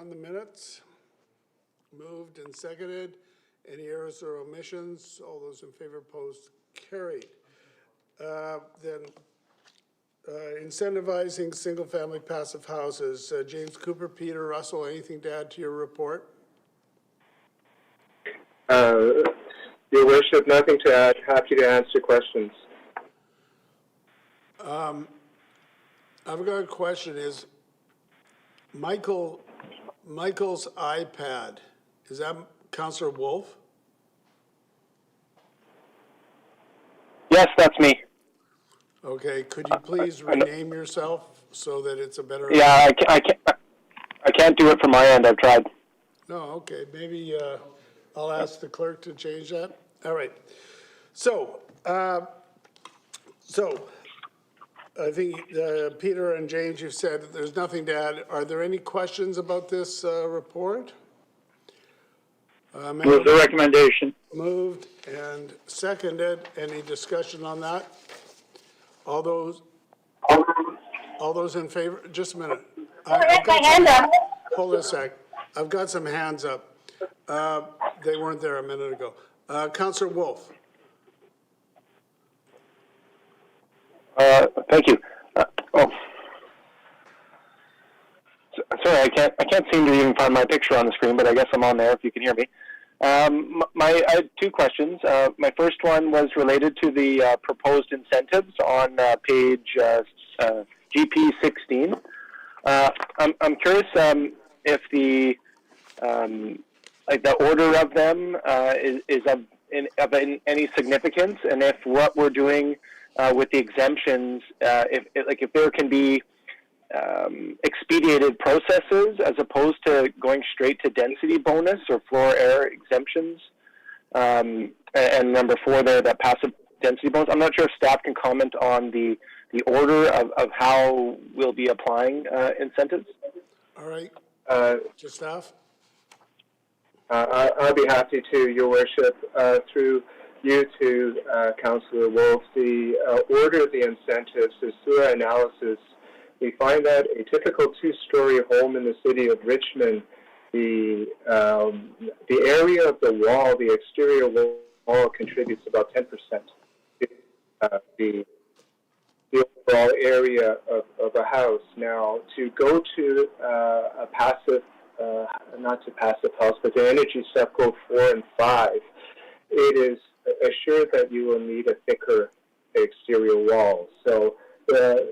on the minutes? Moved and seconded. Any errors or omissions? All those in favor opposed carried. Incentivizing single-family passive houses. James Cooper, Peter Russell, anything to add to your report? Your Worship, nothing to add. Happy to answer questions. I've got a question. Is Michael's iPad, is that Councillor Wolf? Yes, that's me. Okay, could you please rename yourself so that it's a better... Yeah, I can't do it from my end. I've tried. No, okay, maybe I'll ask the clerk to change that. All right. So I think Peter and James, you've said that there's nothing to add. Are there any questions about this report? Move the recommendation. Moved and seconded. Any discussion on that? All those in favor? Just a minute. Hold on a sec. I've got some hands up. They weren't there a minute ago. Councillor Wolf. Thank you. Sorry, I can't seem to even find my picture on the screen, but I guess I'm on there if you can hear me. I had two questions. My first one was related to the proposed incentives on page GP 16. I'm curious if the order of them is of any significance, and if what we're doing with the exemptions, if there can be expedited processes as opposed to going straight to density bonus or floor area exemptions. And number 4 there, that passive density bonus. I'm not sure if staff can comment on the order of how we'll be applying incentives. All right. To staff. I'll be happy to, Your Worship. Through you to Councillor Wolf, the order of the incentives is through our analysis. We find that a typical 2-story home in the city of Richmond, the area of the wall, the exterior wall, contributes about 10% to the overall area of a house. Now, to go to a passive, not to passive house, but to energy SEPCO 4 and 5, it is assured that you will need a thicker exterior wall. So the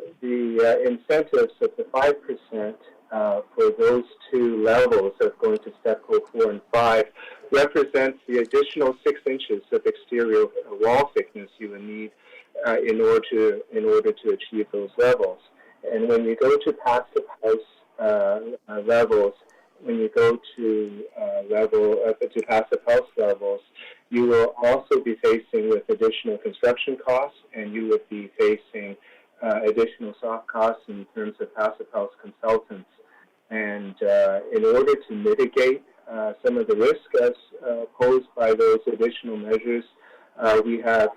incentives of the 5% for those 2 levels of going to STEPCO 4 and 5 represents the additional 6 inches of exterior wall thickness you would need in order to achieve those levels. And when you go to passive house levels, when you go to to passive house levels, you will also be facing with additional construction costs, and you would be facing additional soft costs in terms of passive house consultants. And in order to mitigate some of the risk as posed by those additional measures, we have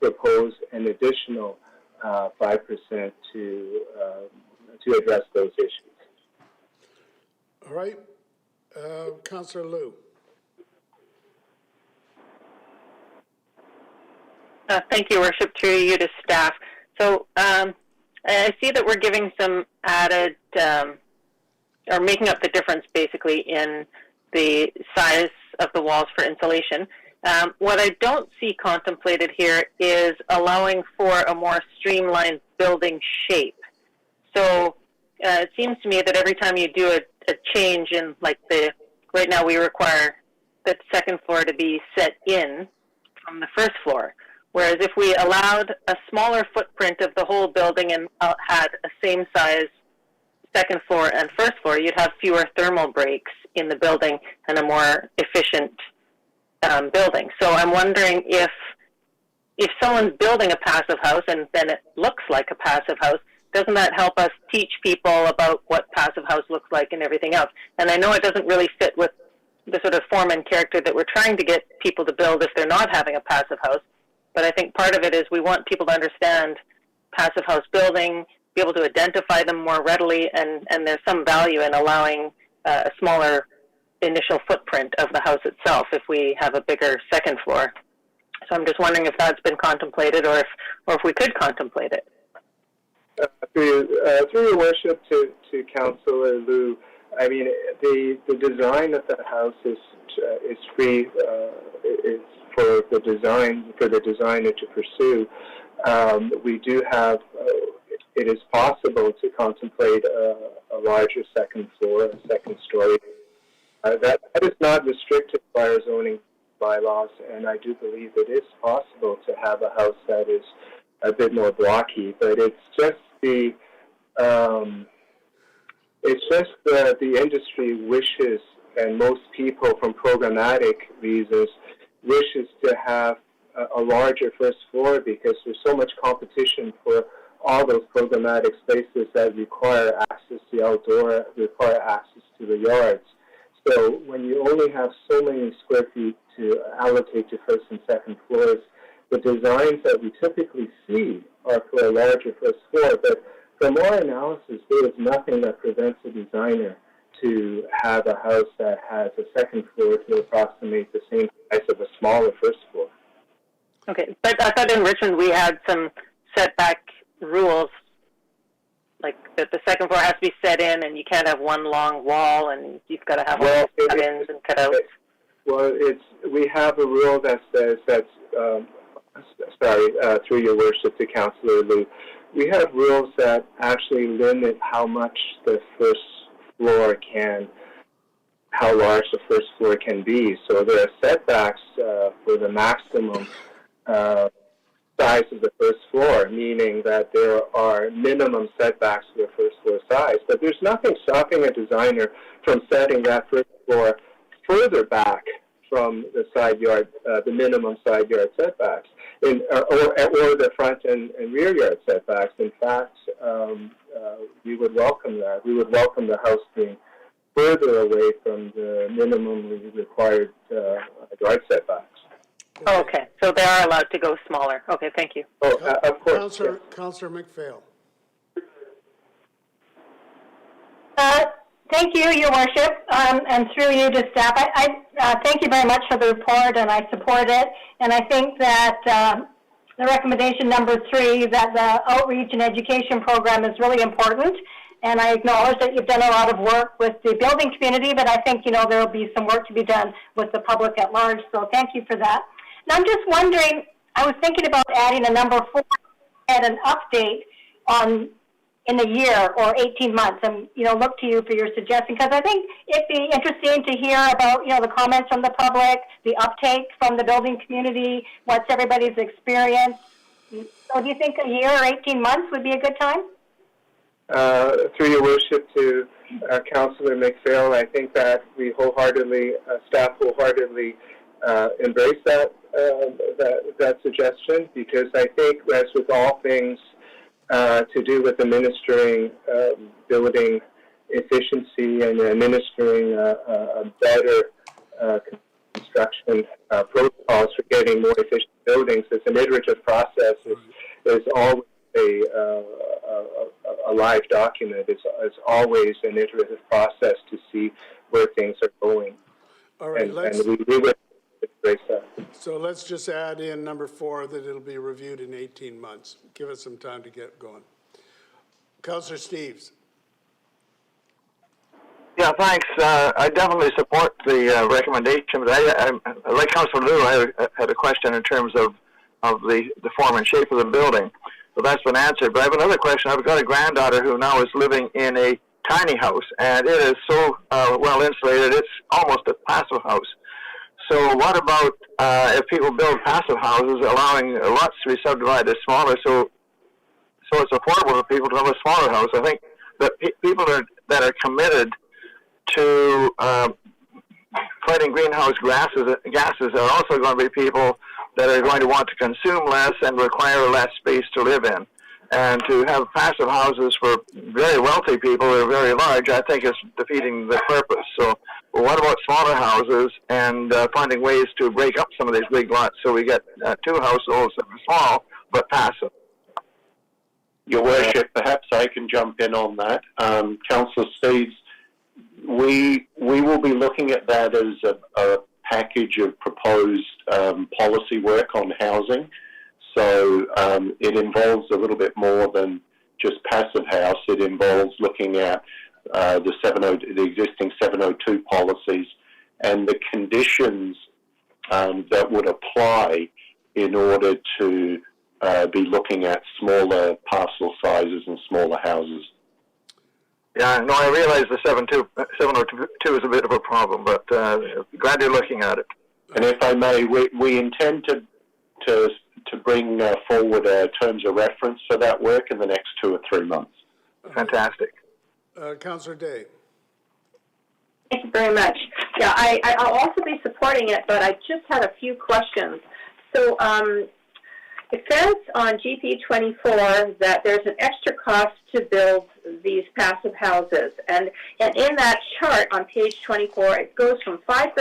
proposed an additional 5% to address those issues. All right. Councillor Liu. Thank you, Worship. Through you to staff. So I see that we're giving some added, or making up the difference basically in the size of the walls for insulation. What I don't see contemplated here is allowing for a more streamlined building shape. So it seems to me that every time you do a change in, right now we require the second floor to be set in from the first floor. Whereas if we allowed a smaller footprint of the whole building and had a same size second floor and first floor, you'd have fewer thermal breaks in the building and a more efficient building. So I'm wondering if someone's building a passive house and then it looks like a passive house, doesn't that help us teach people about what passive house looks like and everything else? And I know it doesn't really fit with the sort of form and character that we're trying to get people to build if they're not having a passive house. But I think part of it is we want people to understand passive house building, be able to identify them more readily, and there's some value in allowing a smaller initial footprint of the house itself if we have a bigger second floor. So I'm just wondering if that's been contemplated, or if we could contemplate it. Through your worship to Councillor Liu, I mean the design of the house is free. It's for the designer to pursue. We do have. It is possible to contemplate a larger second floor, a second story. That is not restricted by our zoning bylaws, and I do believe it is possible to have a house that is a bit more blocky. But it's just the industry wishes, and most people, from programmatic reasons, wishes to have a larger first floor because there's so much competition for all those programmatic spaces that require access to the outdoor, require access to the yards. So when you only have so many square feet to allocate to first and second floors, the designs that we typically see are for a larger first floor. But from our analysis, there is nothing that prevents a designer to have a house that has a second floor to approximate the same size of a smaller first floor. Okay, but I thought in Richmond we had some setback rules, like that the second floor has to be set in, and you can't have one long wall, and you've got to have cut-ins and cutouts. Well, we have a rule that says through your worship to Councillor Liu, we have rules that actually limit how much the first floor how large the first floor can be. So there are setbacks for the maximum size of the first floor, meaning that there are minimum setbacks for the first floor size. But there's nothing stopping a designer from setting that first floor further back from the side yard, the minimum side yard setbacks, or the front and rear yard setbacks. In fact, we would welcome that. We would welcome the house being further away from the minimally required yard setbacks. Oh, okay, so they are allowed to go smaller. Okay, thank you. Oh, of course. Councillor McPhail. Thank you, Your Worship, and through you to staff. I thank you very much for the report, and I support it. And I think that the recommendation number 3, that the outreach and education program is really important. And I acknowledge that you've done a lot of work with the building community, but I think, there will be some work to be done with the public at large. So thank you for that. And I'm just wondering, I was thinking about adding a number 4 and an update in a year or 18 months, and look to you for your suggestion, because I think it'd be interesting to hear about the comments from the public, the uptake from the building community, what's everybody's experience. So do you think a year or 18 months would be a good time? Through your worship to Councillor McPhail, I think that we staff wholeheartedly embrace that suggestion, because I think, as with all things to do with administering building efficiency and administering a better construction protocols for getting more efficient buildings, it's an iterative process. Is always a live document. It's always an iterative process to see where things are going. All right, and we would embrace that. So let's just add in number 4 that it'll be reviewed in 18 months. Give us some time to get going. Councillor Steves. Yeah, thanks. I definitely support the recommendation, but I like Councillor Liu, I had a question in terms of the form and shape of the building. So that's been answered. But I have another question. I've got a granddaughter who now is living in a tiny house, and it is so well insulated, it's almost a passive house. So what about if people build passive houses, allowing lots to be subdivided smaller, so it's affordable for people to have a smaller house? I think that people that are committed to fighting greenhouse gases are also going to be people that are going to want to consume less and require less space to live in. And to have passive houses for very wealthy people who are very large, I think is defeating the purpose. So what about smaller houses and finding ways to break up some of these big lots so we get 2 households that are small but passive? Your Worship, perhaps I can jump in on that. Councillor Steves we will be looking at that as a package of proposed policy work on housing. So it involves a little bit more than just passive house. It involves looking at the existing 702 policies and the conditions that would apply in order to be looking at smaller parcel sizes and smaller houses. Yeah, no, I realize the 702 is a bit of a problem, but glad you're looking at it. And if I may, we intend to bring forward terms of reference for that work in the next 2 or 3 months. Fantastic. Councillor Day. Thank you very much. Yeah, I'll also be supporting it, but I just had a few questions. So it says on GP 24 that there's an extra cost to build these passive houses. And in that chart on page 24, it goes from 5%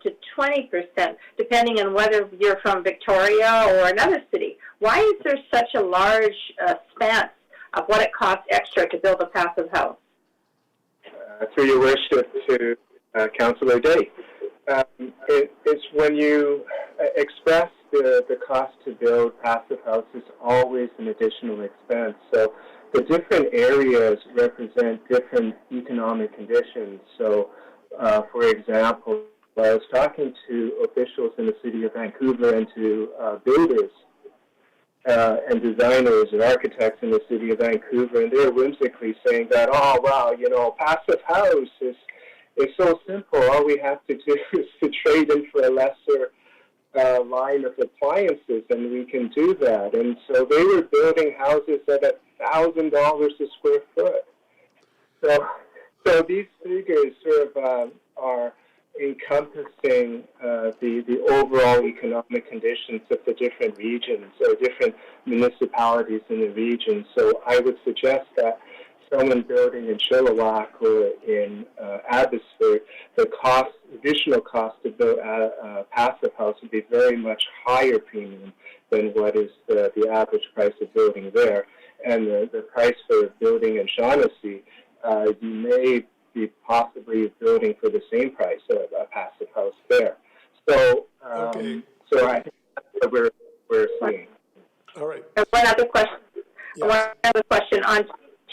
to 20%, depending on whether you're from Victoria or another city. Why is there such a large span of what it costs extra to build a passive house? Through your worship to Councillor Day. It's when you express the cost to build passive houses, always an additional expense. So the different areas represent different economic conditions. So, for example, I was talking to officials in the city of Vancouver and to builders and designers and architects in the city of Vancouver, and they're whimsically saying that, oh, wow, you know, passive house is so simple. All we have to do is to trade in for a lesser line of appliances, and we can do that. And so they were building houses at $1,000 a square foot. So these figures sort of are encompassing the overall economic conditions of the different regions or different municipalities in the region. So I would suggest that someone building in Chilliwack or in Abbotsford, the additional cost to build a passive house would be very much higher premium than what is the average price of building there. And the price for building in Shaughnessy, you may be possibly building for the same price of a passive house there. So, so I think that's what we're seeing. All right. And one other question. Yes. One other question on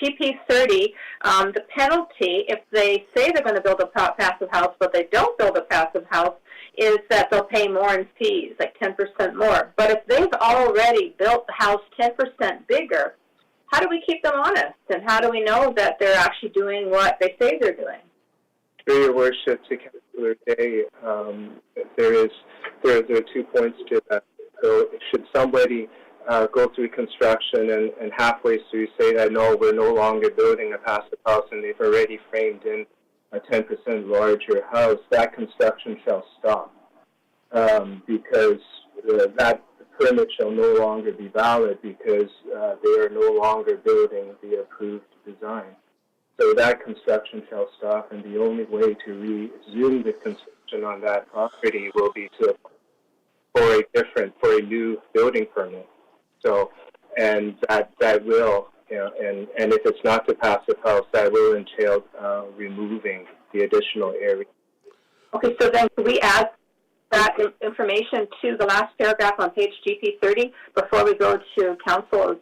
GP 30. The penalty, if they say they're going to build a passive house, but they don't build a passive house, is that they'll pay more in fees, like 10% more. But if they've already built the house 10% bigger, how do we keep them honest? And how do we know that they're actually doing what they say they're doing? Through your worship to Councillor Day, there are 2 points to that. So should somebody go through construction and halfway through say that, no, we're no longer building a passive house, and they've already framed in a 10% larger house, that construction shall stop because that permit shall no longer be valid because they are no longer building the approved design. So that construction shall stop, and the only way to resume the construction on that property will be for a new building permit. So, and that will, you know, and if it's not the passive house, that will entail removing the additional area. Okay, so then can we add that information to the last paragraph on page GP 30 before we go to council,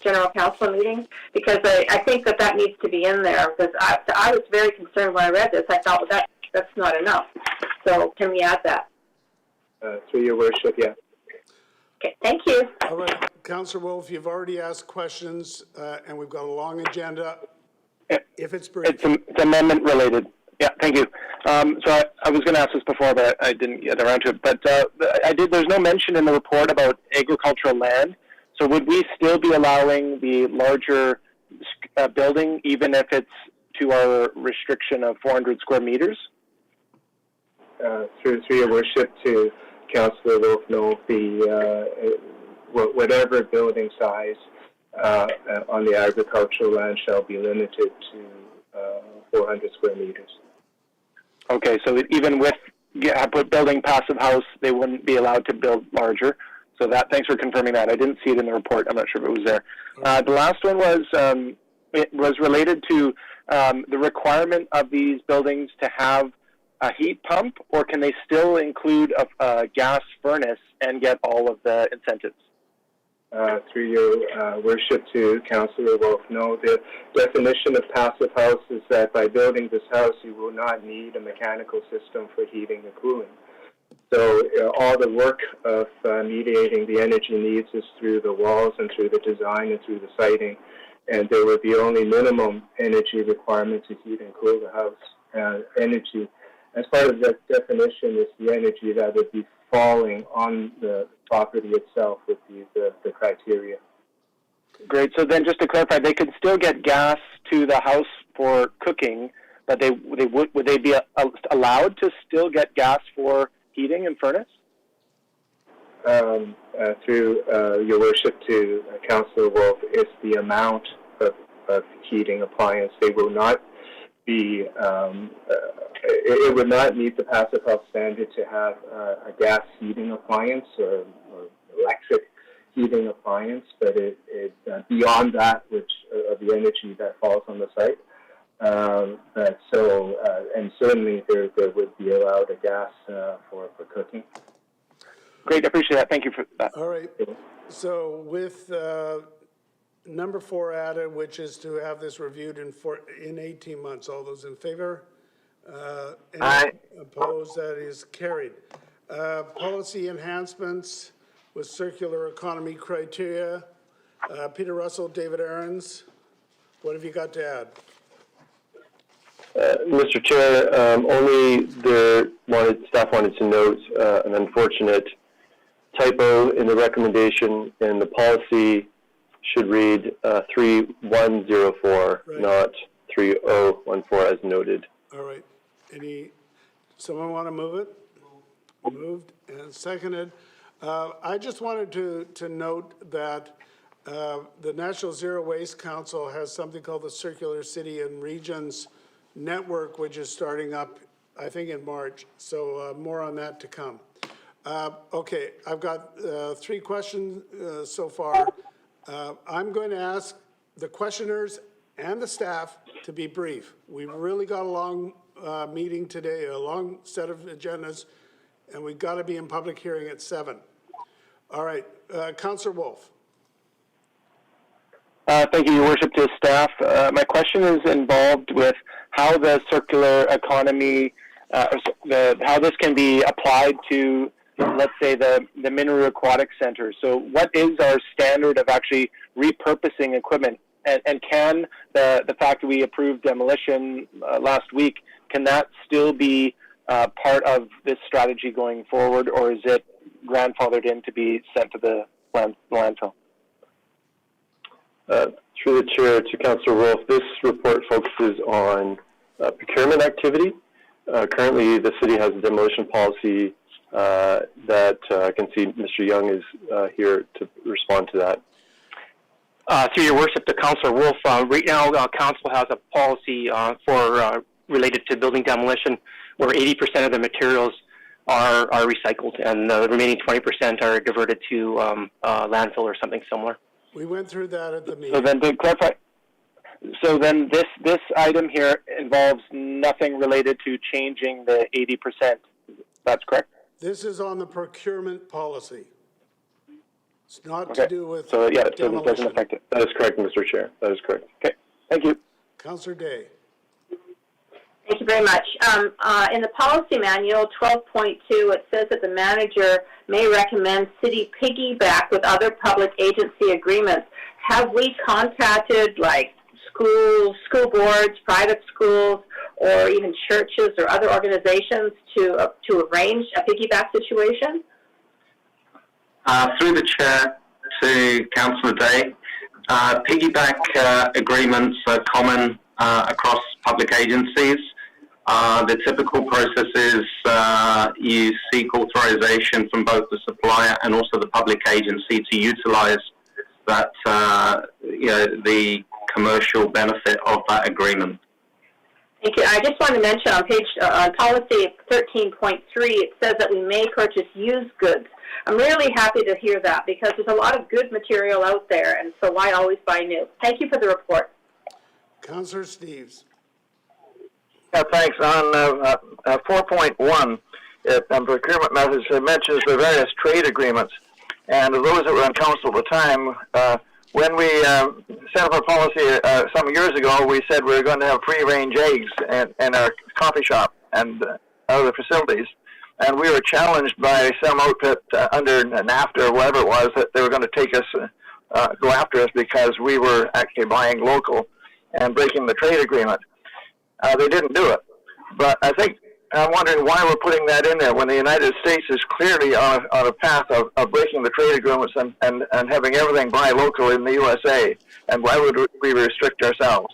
general council meeting? Because I think that needs to be in there, because I was very concerned when I read this. I thought, well, that's not enough. So can we add that? Through your worship, yeah. Okay, thank you. All right. Councillor Wolf, you've already asked questions, and we've got a long agenda. If it's brief. It's amendment related. Yeah, thank you. So I was going to ask this before, but I didn't get around to it. But there's no mention in the report about agricultural land. So would we still be allowing the larger building, even if it's to our restriction of 400 square meters? Through your worship to Councillor Wolf, no, whatever building size on the agricultural land shall be limited to 400 square meters. Okay, so even with building passive house, they wouldn't be allowed to build larger. So thanks for confirming that. I didn't see it in the report. I'm not sure if it was there. The last one was it was related to the requirement of these buildings to have a heat pump, or can they still include a gas furnace and get all of the incentives? Through your worship to Councillor Wolf, no, the definition of passive house is that by building this house, you will not need a mechanical system for heating and cooling. So all the work of mediating the energy needs is through the walls and through the design and through the siding, and there would be only minimum energy requirement to heat and cool the house. Energy, as part of that definition, is the energy that would be falling on the property itself would be the criteria. Great. So then, just to clarify, they could still get gas to the house for cooking, but would they be allowed to still get gas for heating and furnace? Through your worship to Councillor Wolf, is the amount of heating appliance. They will not be. It would not meet the passive house standard to have a gas heating appliance or electric heating appliance, but it beyond that, which of the energy that falls on the site. And certainly there would be allowed a gas for cooking. Great, I appreciate that. Thank you for that. All right. So with number 4 added, which is to have this reviewed in 18 months. All those in favor? Aye. Opposed? That is carried. Policy enhancements with circular economy criteria. Peter Russell, David Aarons, what have you got to add? Mr. Chair, only staff wanted to note an unfortunate typo in the recommendation, and the policy should read 3104, Right. not 3014 as noted. All right. Someone want to move it? Moved and seconded. I just wanted to note that the National Zero Waste Council has something called the Circular City and Regions Network, which is starting up, I think, in March. So more on that to come. Okay, I've got 3 questions so far. I'm going to ask the questioners and the staff to be brief. We've really got a long meeting today, a long set of agendas, and we've got to be in public hearing at 7. All right, Councillor Wolf. Thank you, Your Worship, to staff. My question is involved with how the circular economy, how this can be applied to, let's say, the Minoru Aquatic Center. So what is our standard of actually repurposing equipment? And can the fact that we approved demolition last week, can that still be part of this strategy going forward, or is it grandfathered in to be sent to the landfill? Through the chair to Councillor Wolf, this report focuses on procurement activity. Currently, the city has a demolition policy that I can see Mr. Young is here to respond to that. Through your worship, to Councillor Wolf, right now Council has a policy for related to building demolition where 80% of the materials are recycled and the remaining 20% are diverted to landfill or something similar. We went through that at the meeting. So then to clarify, this item here involves nothing related to changing the 80%. That's correct? This is on the procurement policy. It's not Okay. to do with So yeah, so it doesn't demolition. affect it. That is correct, Mr. Chair. That is correct. Okay, thank you. Councillor Day. Thank you very much. In the policy manual, 12.2, it says that the manager may recommend city piggyback with other public agency agreements. Have we contacted, like, schools, school boards, private schools, or even churches or other organizations to arrange a piggyback situation? Through the chair to Councillor Day, piggyback agreements are common across public agencies. The typical process is you seek authorization from both the supplier and also the public agency to utilize that, the commercial benefit of that agreement. Thank you. I just want to mention on policy 13.3, it says that we may purchase used goods. I'm really happy to hear that because there's a lot of good material out there, and so why always buy new? Thank you for the report. Councillor Steves. Thanks. On 4.1, procurement methods, it mentions the various trade agreements. And those that were on council at the time, when we set up our policy some years ago, we said we were going to have free-range eggs in our coffee shop and other facilities. And we were challenged by some outfit under NAFTA or whatever it was that they were going to take us, go after us because we were actually buying local and breaking the trade agreement. They didn't do it. But I'm wondering why we're putting that in there when the United States is clearly on a path of breaking the trade agreements and having everything buy local in the USA. And why would we restrict ourselves?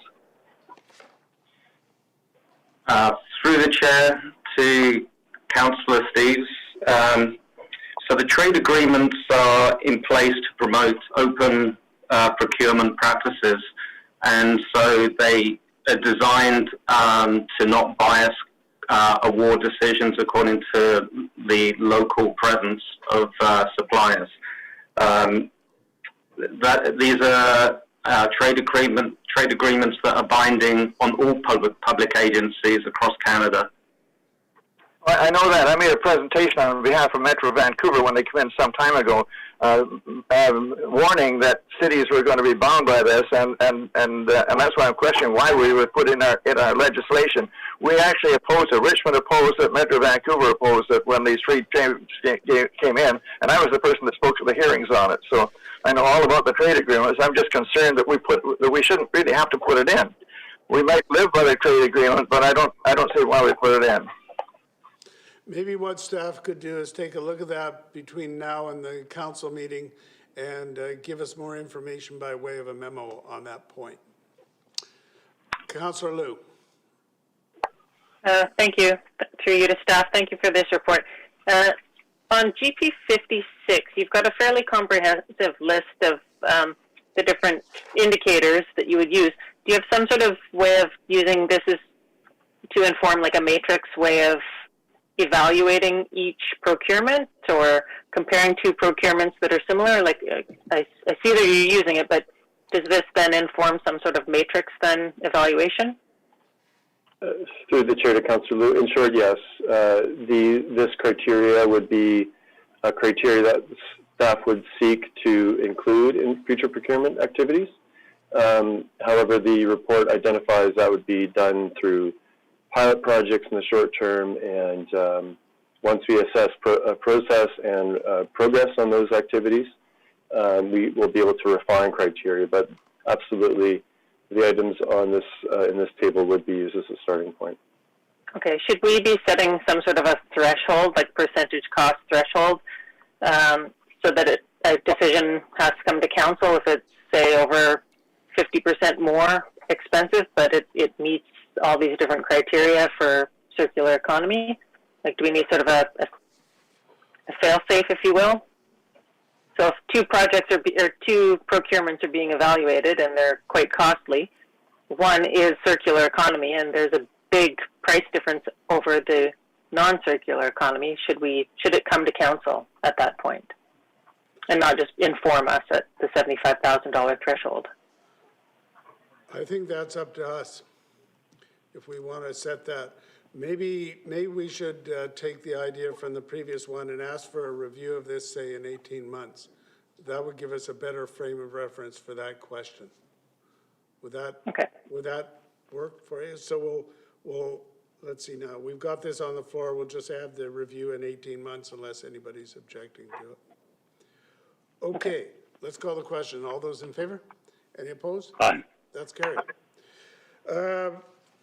Through the chair to Councillor Steeves. So the trade agreements are in place to promote open procurement practices, and so they are designed to not bias award decisions according to the local presence of suppliers. These are trade agreements that are binding on all public agencies across Canada. I know that. I made a presentation on behalf of Metro Vancouver when they came in some time ago, warning that cities were going to be bound by this, and that's why I'm questioning why we would put in our legislation. We actually opposed it. Richmond opposed it. Metro Vancouver opposed it when these trade came in, and I was the person that spoke at the hearings on it. So I know all about the trade agreements. I'm just concerned that we shouldn't really have to put it in. We might live by the trade agreement, but I don't see why we put it in. Maybe what staff could do is take a look at that between now and the council meeting and give us more information by way of a memo on that point. Councillor Liu. Thank you. Through you to staff, thank you for this report. On GP 56, you've got a fairly comprehensive list of the different indicators that you would use. Do you have some sort of way of using this as to inform like a matrix way of evaluating each procurement or comparing two procurements that are similar? Like I see that you're using it, but does this then inform some sort of matrix then evaluation? Through the chair to Councillor Liu, in short, yes. This criteria would be a criteria that staff would seek to include in future procurement activities. However, the report identifies that would be done through pilot projects in the short term, and once we assess process and progress on those activities, we will be able to refine criteria. But absolutely, the items on this in this table would be used as a starting point. Okay. Should we be setting some sort of a threshold, like percentage cost threshold, so that a decision has to come to council if it's, say, over 50% more expensive, but it meets all these different criteria for circular economy? Like, do we need sort of a fail-safe, if you will? So if two projects or two procurements are being evaluated and they're quite costly, one is circular economy and there's a big price difference over the non-circular economy, should it come to council at that point and not just inform us at the $75,000 threshold? I think that's up to us if we want to set that. Maybe we should take the idea from the previous one and ask for a review of this, say, in 18 months. That would give us a better frame of reference for that question. Would that work for you? So we'll let's see now. We've got this on the floor. We'll just have the review in 18 months unless anybody's objecting to it. Okay, let's call the question. All those in favor? Any opposed? Aye. That's carried.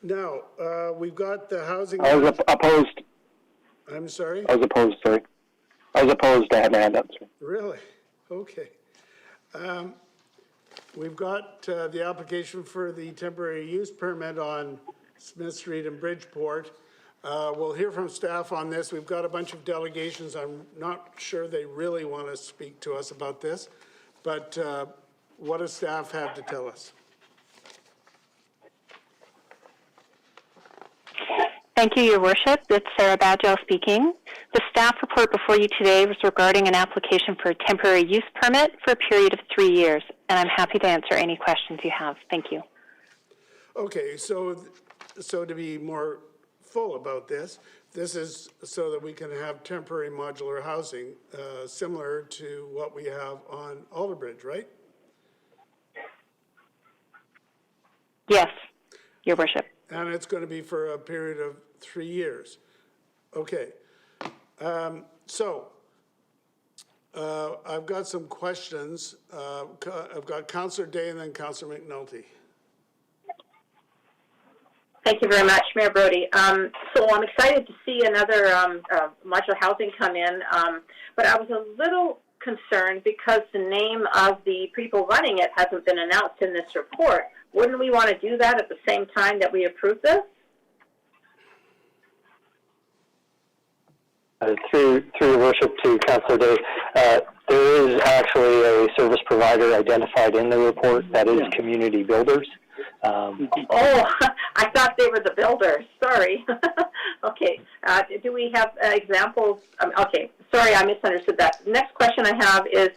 Now, we've got the housing. I was opposed. I'm sorry? I was opposed, sorry. I was opposed. I had my hand up. Sorry. Really? Okay. We've got the application for the temporary use permit on Smith Street in Bridgeport. We'll hear from staff on this. We've got a bunch of delegations. I'm not sure they really want to speak to us about this, but what does staff have to tell us? Thank you, Your Worship. It's Sarah Badgell speaking. The staff report before you today was regarding an application for a temporary use permit for a period of 3 years, and I'm happy to answer any questions you have. Thank you. Okay, so to be more full about this. This is so that we can have temporary modular housing, similar to what we have on Alderbridge, right? Yes, Your Worship. And it's going to be for a period of 3 years. Okay. I've got some questions. I've got Councillor Day and then Councillor McNulty. Thank you very much, Mayor Brody. So I'm excited to see another modular housing come in, but I was a little concerned because the name of the people running it hasn't been announced in this report. Wouldn't we want to do that at the same time that we approve this? Through Your Worship to Councillor Day, there is actually a service provider identified in the report that is Community Builders. Oh, I thought they were the builders. Sorry. Okay. Do we have examples? Okay. Sorry, I misunderstood that. Next question I have is,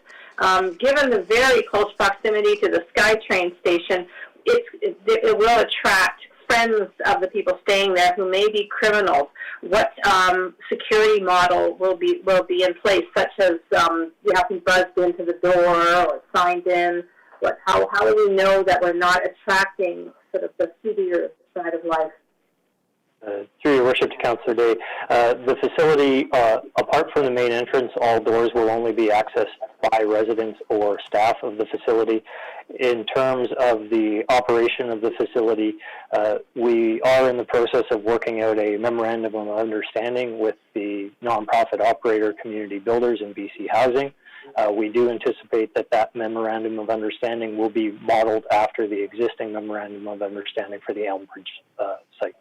given the very close proximity to the SkyTrain station, it will attract friends of the people staying there who may be criminals. What security model will be in place, such as you have to be buzzed into the door or signed in? How do we know that we're not attracting sort of the seedier side of life? Through Your Worship to Councillor Day, the facility, apart from the main entrance, all doors will only be accessed by residents or staff of the facility. In terms of the operation of the facility, we are in the process of working out a memorandum of understanding with the nonprofit operator Community Builders and BC Housing. We do anticipate that memorandum of understanding will be modeled after the existing memorandum of understanding for the Elmbridge site.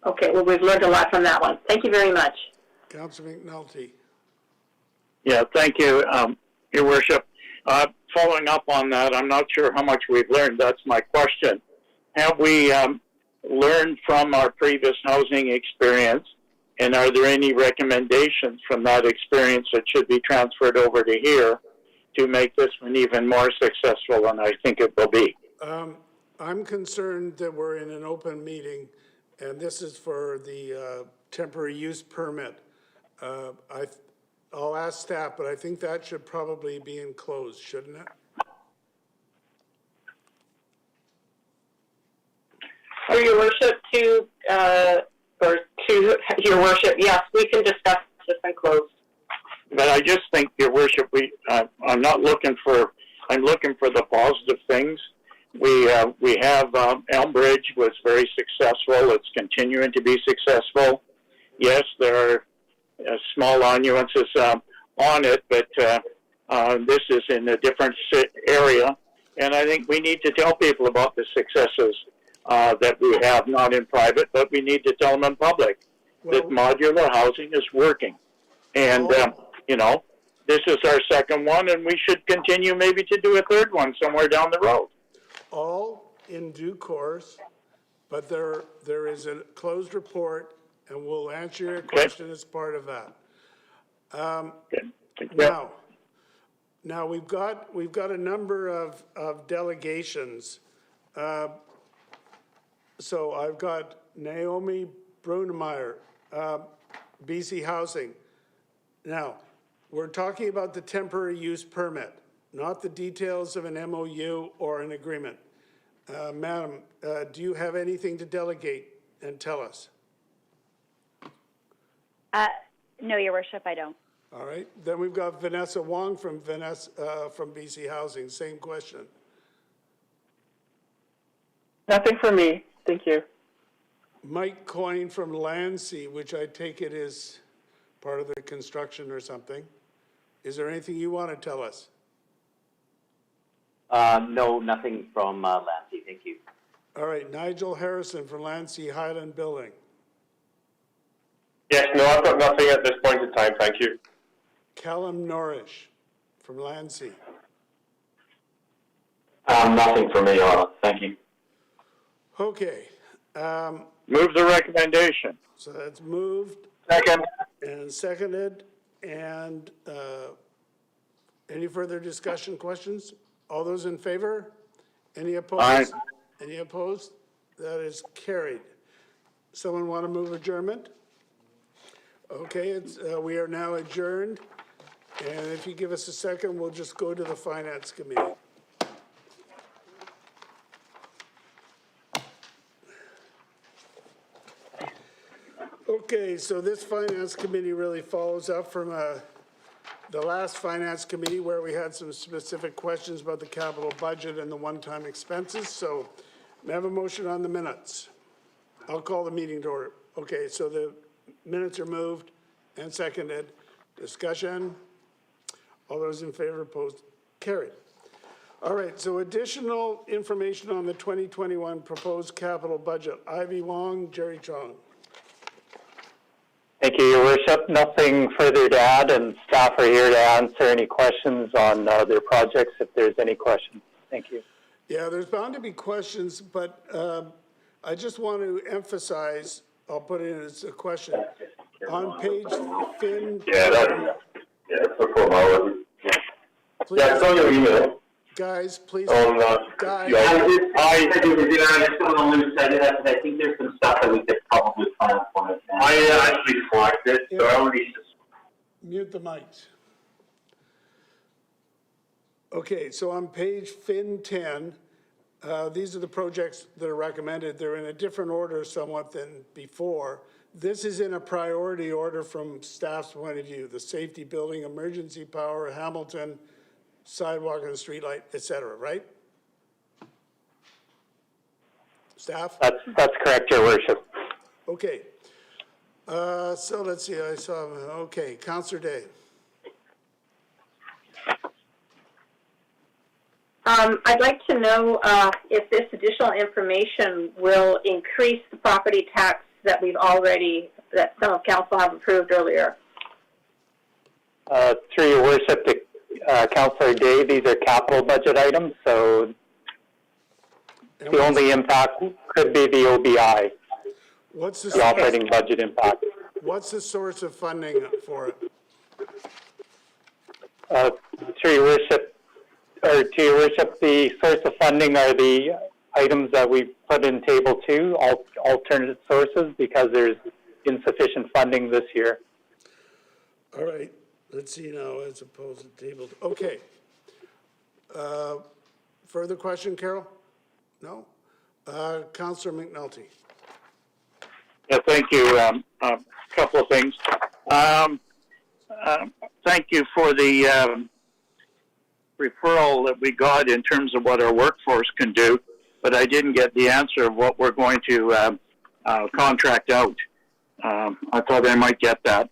Okay, well, we've learned a lot from that one. Thank you very much. Councillor McNulty. Yeah, thank you, Your Worship. Following up on that, I'm not sure how much we've learned. That's my question. Have we learned from our previous housing experience, and are there any recommendations from that experience that should be transferred over to here to make this one even more successful than I think it will be? I'm concerned that we're in an open meeting, and this is for the temporary use permit. I'll ask staff, but I think that should probably be enclosed, shouldn't it? Through Your Worship to Your Worship, yes, we can discuss this and close. But I just think, Your Worship, I'm looking for the positive things. We have Elmbridge was very successful. It's continuing to be successful. Yes, there are small nuances on it, but this is in a different area. And I think we need to tell people about the successes that we have, not in private, but we need to tell them in public that modular housing is working. And, this is our second one, and we should continue maybe to do a third one somewhere down the road. All in due course, but there is a closed report, and we'll answer your question as part of that. Now we've got a number of delegations. So I've got Naomi Brunemeyer, BC Housing. Now, we're talking about the temporary use permit, not the details of an MOU or an agreement. Madam, do you have anything to delegate and tell us? No, Your Worship, I don't. All right. Then we've got Vanessa Wong from BC Housing. Same question. Nothing for me. Thank you. Mike Coyne from Landsea, which I take it is part of the construction or something. Is there anything you want to tell us? No, nothing from Landsea, thank you. All right, Nigel Harrison from Landsea Highland Building. Yes, no, I've got nothing at this point in time, thank you. Callum Norrish from Landsea. Nothing for me, thank you. Okay. Move the recommendation. So that's moved. Second. And seconded. And any further discussion, questions? All those in favor? Any opposed? Aye. Any opposed? That is carried. Someone want to move adjournment? Okay, we are now adjourned. And if you give us a second, we'll just go to the Finance Committee. Okay, so this Finance Committee really follows up from the last Finance Committee where we had some specific questions about the capital budget and the one-time expenses. So may I have a motion on the minutes? I'll call the meeting to order. Okay, so the minutes are moved and seconded. Discussion? All those in favor, opposed, carried. All right, so additional information on the 2021 proposed capital budget. Ivy Wong, Jerry Chong. Thank you, Your Worship. Nothing further to add, and staff are here to answer any questions on their projects if there's any questions. Thank you. Yeah, there's bound to be questions, but I just want to emphasize, I'll put it as a question. On page Fin. It's before my Yeah, it's on your email. Guys, please. I Guys. I think there's some stuff that we could probably find for it. I actually flagged it, so I already Mute the mics. Okay, so on page Fin 10, these are the projects that are recommended. They're in a different order somewhat than before. This is in a priority order from staff's point of view, the safety building, emergency power, Hamilton, sidewalk and streetlight, et cetera, right? Staff? That's correct, Your Worship. Okay. So let's see, okay, Councillor Day. I'd like to know if this additional information will increase the property tax that that some of council have approved earlier. Through Your Worship, Councillor Day, these are capital budget items, so the only impact could be the OBI, What's the operating budget impact. What's the source of funding for it? Through Your Worship, to Your Worship, the source of funding are the items that we put in Table 2, alternate sources, because there's insufficient funding this year. All right, let's see now, as opposed to table, okay. Further question, Carol? No? Councillor McNulty. Yeah, thank you. A couple of things. Thank you for the referral that we got in terms of what our workforce can do, but I didn't get the answer of what we're going to contract out. I thought I might get that.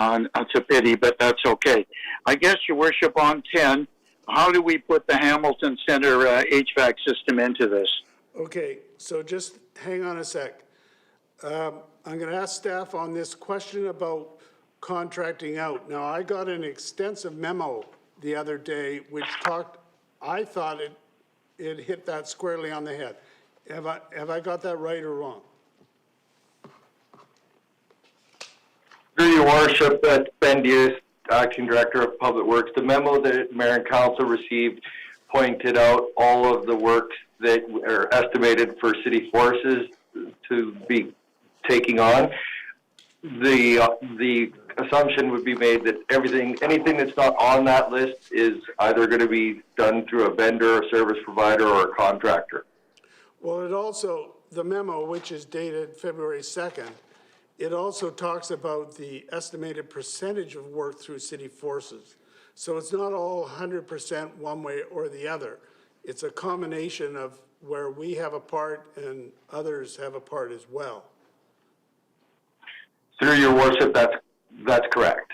It's a pity, but that's okay. I guess, Your Worship, on 10, how do we put the Hamilton Center HVAC system into this? Okay, so just hang on a sec. I'm going to ask staff on this question about contracting out. Now, I got an extensive memo the other day which talked, I thought it hit that squarely on the head. Have I got that right or wrong? Through Your Worship, Ben Diaz, Acting Director of Public Works. The memo that Mayor and Council received pointed out all of the works that are estimated for city forces to be taking on. The assumption would be made that anything that's not on that list is either going to be done through a vendor, a service provider, or a contractor. Well, it also, the memo, which is dated February 2nd, it also talks about the estimated percentage of work through city forces. So it's not all 100% one way or the other. It's a combination of where we have a part and others have a part as well. Through Your Worship, that's correct.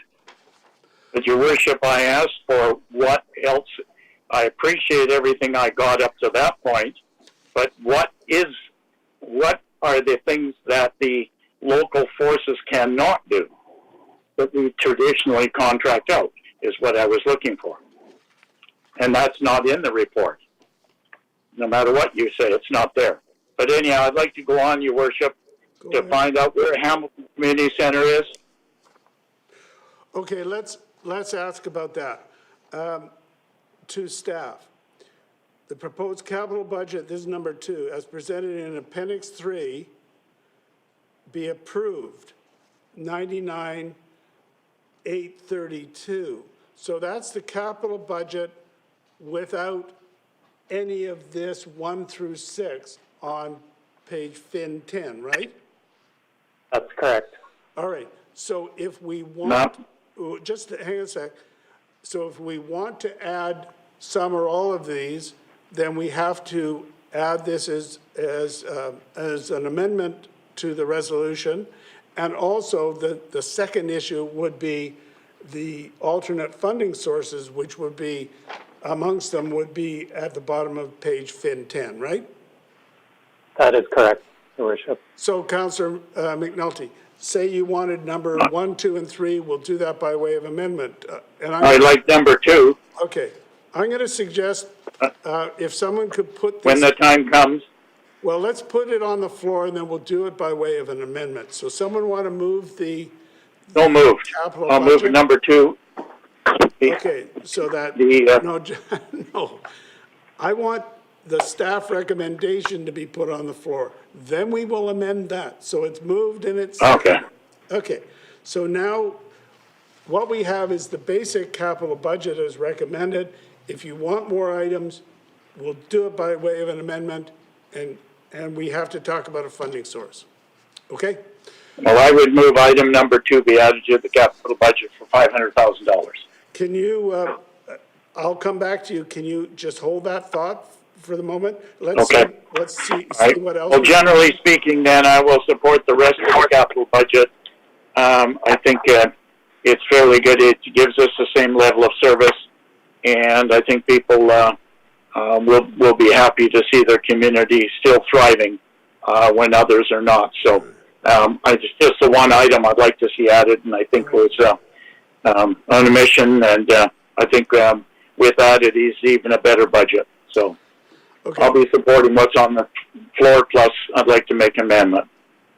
But Your Worship, I asked for what else. I appreciate everything I got up to that point, but what are the things that the local forces cannot do that we traditionally contract out is what I was looking for. And that's not in the report. No matter what you say, it's not there. But anyhow, I'd like to go on, Your Worship, to find out where Hamilton Community Center is. Okay, let's ask about that. To staff, the proposed capital budget, this is number 2, as presented in Appendix 3, be approved, 99,832. So that's the capital budget without any of this 1 through 6 on page Fin 10, right? That's correct. All right, so if we want, just hang on a sec. So if we want to add some or all of these, then we have to add this as an amendment to the resolution. And also, the second issue would be the alternate funding sources, which would be, amongst them, would be at the bottom of page Fin 10, right? That is correct, Your Worship. So, Councillor McNulty, say you wanted number 1, 2, and 3, we'll do that by way of amendment. I like number 2. Okay, I'm going to suggest if someone could put this. When the time comes. Well, let's put it on the floor and then we'll do it by way of an amendment. So someone want to move the. No moved. Capital I'll move budget? number 2. Okay, so that, no, no. I want the staff recommendation to be put on the floor. Then we will amend that. So it's moved and it's. Okay. Okay, so now what we have is the basic capital budget as recommended. If you want more items, we'll do it by way of an amendment, and we have to talk about a funding source. Okay? Well, I would move item number 2 be added to the capital budget for $500,000. Can you, I'll come back to you. Can you just hold that thought for the moment? Let's see what else. Well, generally speaking, then, I will support the rest of the capital budget. I think it's fairly good. It gives us the same level of service, and I think people will be happy to see their community still thriving when others are not. So just the one item I'd like to see added, and I think was on a mission, and I think with that it is even a better budget. So I'll be supporting what's on the floor, plus I'd like to make an amendment.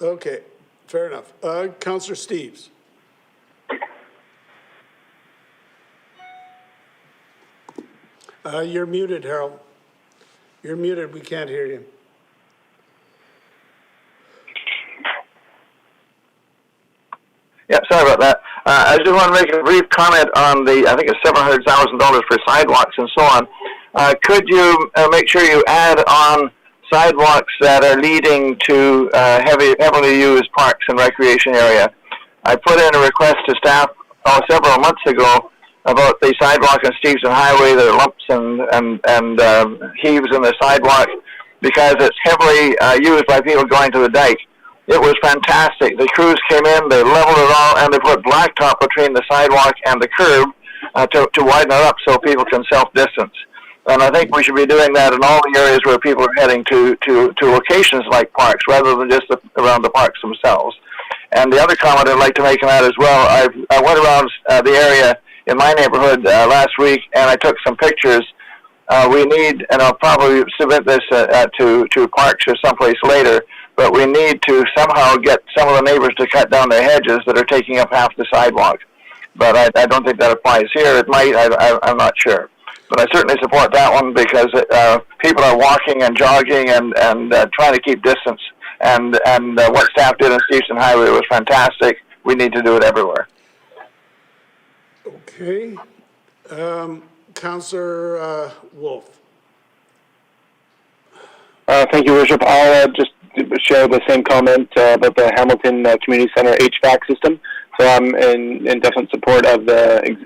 Okay, fair enough. Councillor Steves. You're muted, Harold. You're muted, we can't hear you. Yeah, sorry about that. I just want to make a brief comment on the, I think it's $700,000 for sidewalks and so on. Could you make sure you add on sidewalks that are leading to heavily used parks and recreation area? I put in a request to staff several months ago about the sidewalk on Stevenson Highway, the lumps and heaves in the sidewalk because it's heavily used by people going to the dike. It was fantastic. The crews came in, they leveled it all, and they put blacktop between the sidewalk and the curb to widen it up so people can self-distance. And I think we should be doing that in all the areas where people are heading to locations like parks rather than just around the parks themselves. And the other comment I'd like to make on that as well, I went around the area in my neighborhood last week and I took some pictures. We need, and I'll probably submit this to parks or someplace later, but we need to somehow get some of the neighbors to cut down their hedges that are taking up half the sidewalk. But I don't think that applies here. It might, I'm not sure. But I certainly support that one because people are walking and jogging and trying to keep distance. And what staff did on Stevenson Highway was fantastic. We need to do it everywhere. Okay. Councillor Wolf. Thank you, Worship. I'll just share the same comment about the Hamilton Community Center HVAC system. So I'm in definite support of the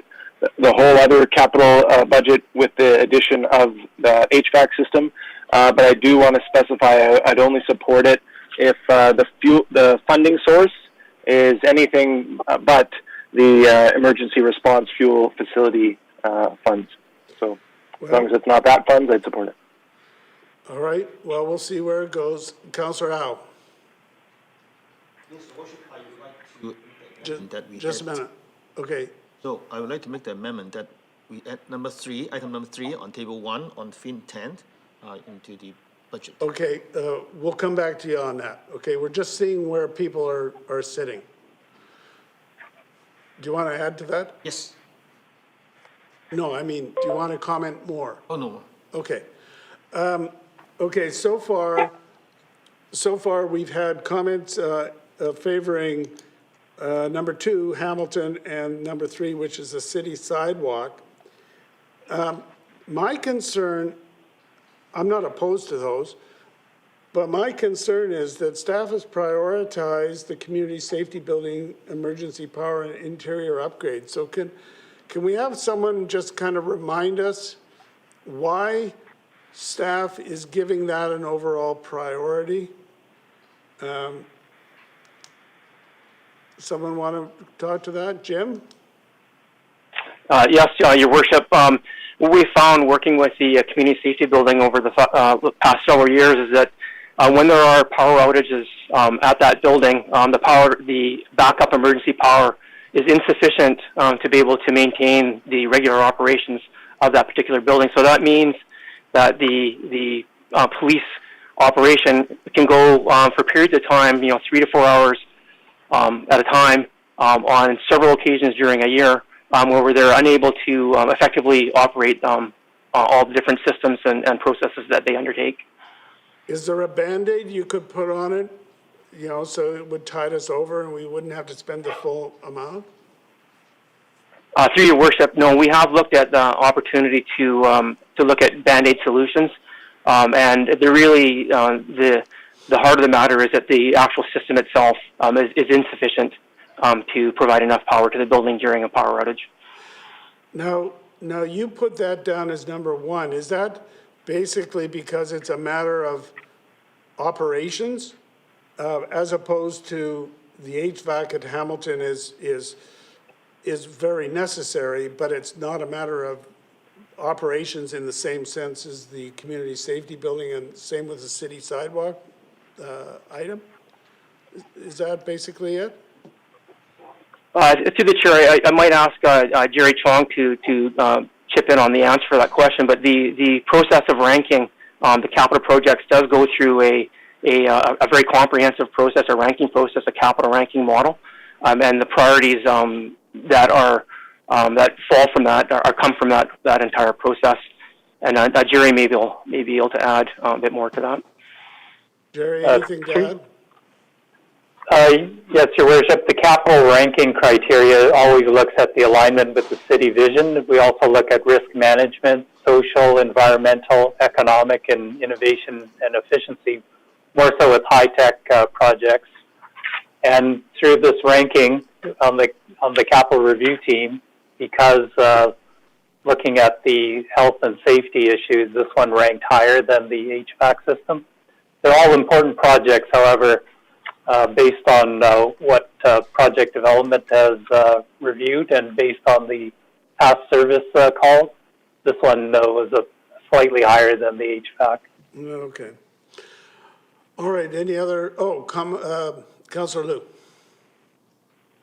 whole other capital budget with the addition of the HVAC system. But I do want to specify I'd only support it if the funding source is anything but the emergency response fuel facility funds. So as long as it's not that funds, I'd support it. All right, well, we'll see where it goes. Councillor Howe. Yes, Worship, I would like to Just a minute. Okay. So I would like to make the amendment that we add item number 3 on table 1 on Fin 10 into the budget. Okay, we'll come back to you on that. Okay, we're just seeing where people are sitting. Do you want to add to that? Yes. No, I mean, do you want to comment more? Oh, no. Okay. Okay, so far we've had comments favoring number 2, Hamilton, and number 3, which is the city sidewalk. My concern, I'm not opposed to those, but my concern is that staff has prioritized the community safety building, emergency power, and interior upgrades. So can we have someone just kind of remind us why staff is giving that an overall priority? Someone want to talk to that? Jim? Yes, Your Worship. What we found working with the community safety building over the past several years is that when there are power outages at that building, the backup emergency power is insufficient to be able to maintain the regular operations of that particular building. So that means that the police operation can go for periods of time, 3 to 4 hours at a time on several occasions during a year, where they're unable to effectively operate all the different systems and processes that they undertake. Is there a Band-Aid you could put on it, so it would tide us over and we wouldn't have to spend the full amount? Through Your Worship, no, we have looked at the opportunity to look at Band-Aid solutions, and they're really the heart of the matter is that the actual system itself is insufficient to provide enough power to the building during a power outage. Now you put that down as number 1. Is that basically because it's a matter of operations, as opposed to the HVAC at Hamilton is very necessary, but it's not a matter of operations in the same sense as the community safety building, and same with the city sidewalk item? Is that basically it? To the chair, I might ask Jerry Chong to chip in on the answer for that question, but the process of ranking the capital projects does go through a very comprehensive process, a ranking process, a capital ranking model, and the priorities that fall from that come from that entire process. And Jerry may be able to add a bit more to that. Jerry, anything to add? Yes, Your Worship. The capital ranking criteria always looks at the alignment with the city vision. We also look at risk management, social, environmental, economic, and innovation and efficiency, more so with high-tech projects. And through this ranking on the capital review team, because looking at the health and safety issues, this one ranked higher than the HVAC system. They're all important projects, however, based on what project development has reviewed and based on the past service calls, this one was slightly higher than the HVAC. Okay. All right, any other, Councillor Liu.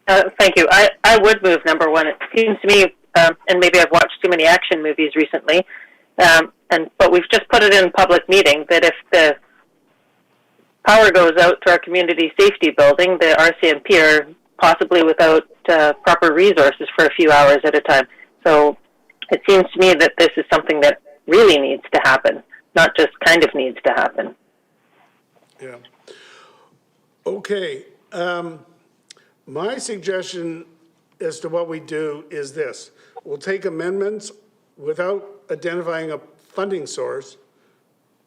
Thank you. I would move number 1. It seems to me, and maybe I've watched too many action movies recently, but we've just put it in public meeting that if the power goes out to our community safety building, the RCMP are possibly without proper resources for a few hours at a time. So it seems to me that this is something that really needs to happen, not just kind of needs to happen. Yeah. Okay. My suggestion as to what we do is this. We'll take amendments without identifying a funding source.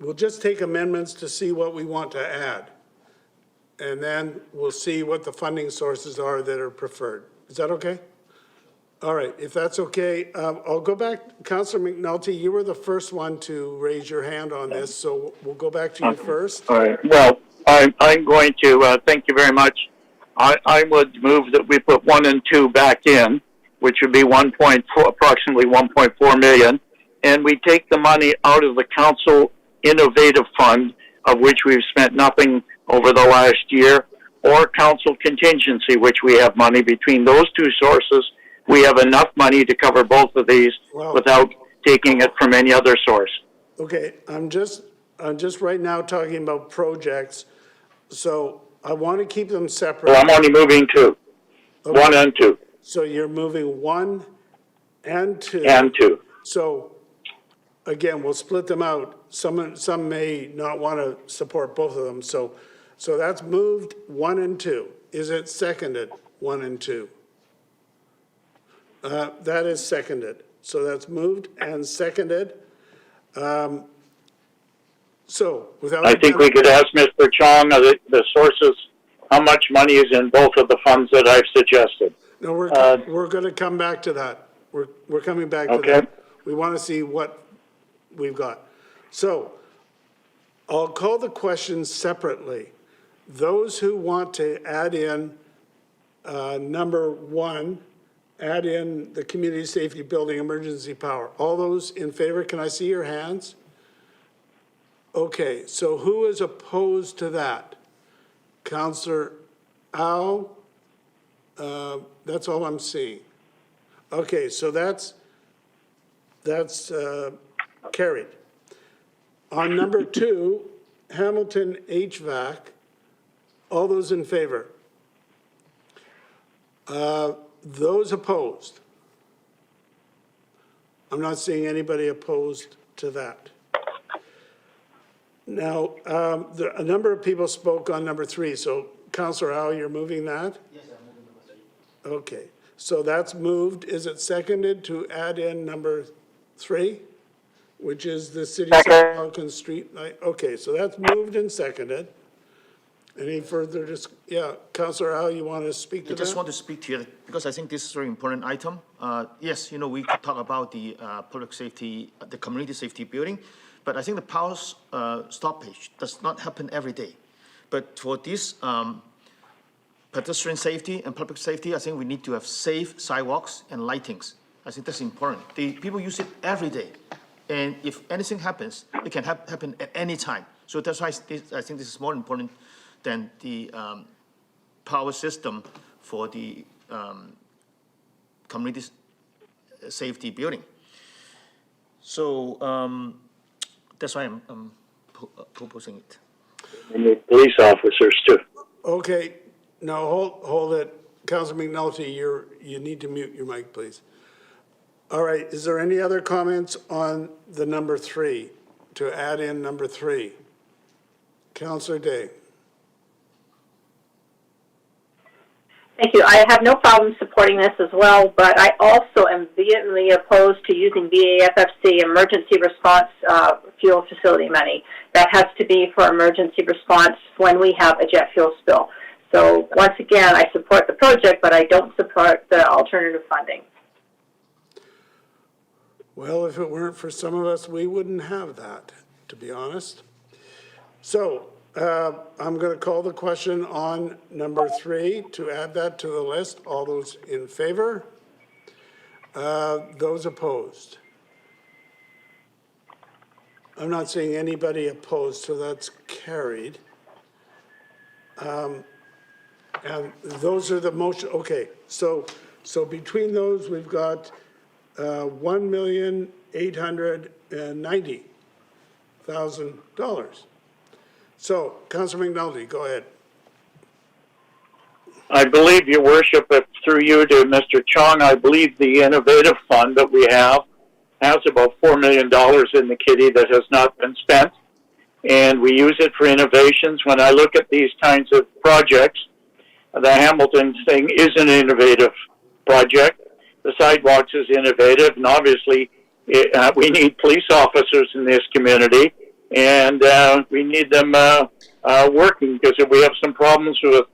We'll just take amendments to see what we want to add. And then we'll see what the funding sources are that are preferred. Is that okay? All right, if that's okay, I'll go back. Councillor McNulty, you were the first one to raise your hand on this, so we'll go back to you first. All right. Well, I'm going to, thank you very much. I would move that we put 1 and 2 back in, which would be approximately 1.4 million, and we take the money out of the council innovative fund, of which we've spent nothing over the last year, or council contingency, which we have money. Between those 2 sources, we have enough money to cover both of these without taking it from any other source. Okay, I'm just right now talking about projects, so I want to keep them separate. Well, I'm only moving 2, okay. 1 and 2. So you're moving 1 and 2. And 2. So again, we'll split them out. Some may not want to support both of them. So So that's moved 1 and 2. Is it seconded, 1 and 2? That is seconded. So that's moved and seconded. So without. I think we could ask Mr. Chong the sources, how much money is in both of the funds that I've suggested. No, we're going to come back to that. We're coming back to Okay. that. We want to see what we've got. So I'll call the questions separately. Those who want to add in number 1, add in the community safety building emergency power. All those in favor, can I see your hands? Okay, so who is opposed to that? Councillor Au? That's all I'm seeing. Okay, so that's carried. On number 2, Hamilton HVAC, all those in favor? Those opposed? I'm not seeing anybody opposed to that. Now, a number of people spoke on number 3, so Councillor Au, you're moving that? Yes, I'm moving number 3. Okay, so that's moved. Is it seconded to add in number 3, which is the City of Falcon Street light? Okay, so that's moved and seconded. Any further, Councillor Au, you want to speak to I that? just want to speak to you because I think this is a very important item. Yes, we could talk about the public safety, the community safety building, but I think the power stoppage does not happen every day. But for this pedestrian safety and public safety, I think we need to have safe sidewalks and lightings. I think that's important. The people use it every day. And if anything happens, it can happen at any time. So that's why I think this is more important than the power system for the community safety building. So that's why I'm proposing it. And the police officers too. Okay, now hold it. Councilor McNulty, you need to mute your mic, please. All right, is there any other comments on the number 3, to add in number 3? Councilor Day. Thank you. I have no problem supporting this as well, but I also am vehemently opposed to using BAFFC emergency response fuel facility money. That has to be for emergency response when we have a jet fuel spill. So once again, I support the project, but I don't support the alternative funding. Well, if it weren't for some of us, we wouldn't have that, to be honest. So I'm going to call the question on number 3 to add that to the list. All those in favor? Those opposed? I'm not seeing anybody opposed, so that's carried. And those are the motion. Okay, so between those, we've got $1,890,000. So, Councilor McNulty, go ahead. I believe, Your Worship, through you to Mr. Chong, I believe the innovative fund that we have has about $4 million in the kitty that has not been spent, and we use it for innovations. When I look at these kinds of projects, the Hamilton thing is an innovative project. The sidewalks is innovative, and obviously we need police officers in this community, and we need them working, because if we have some problems with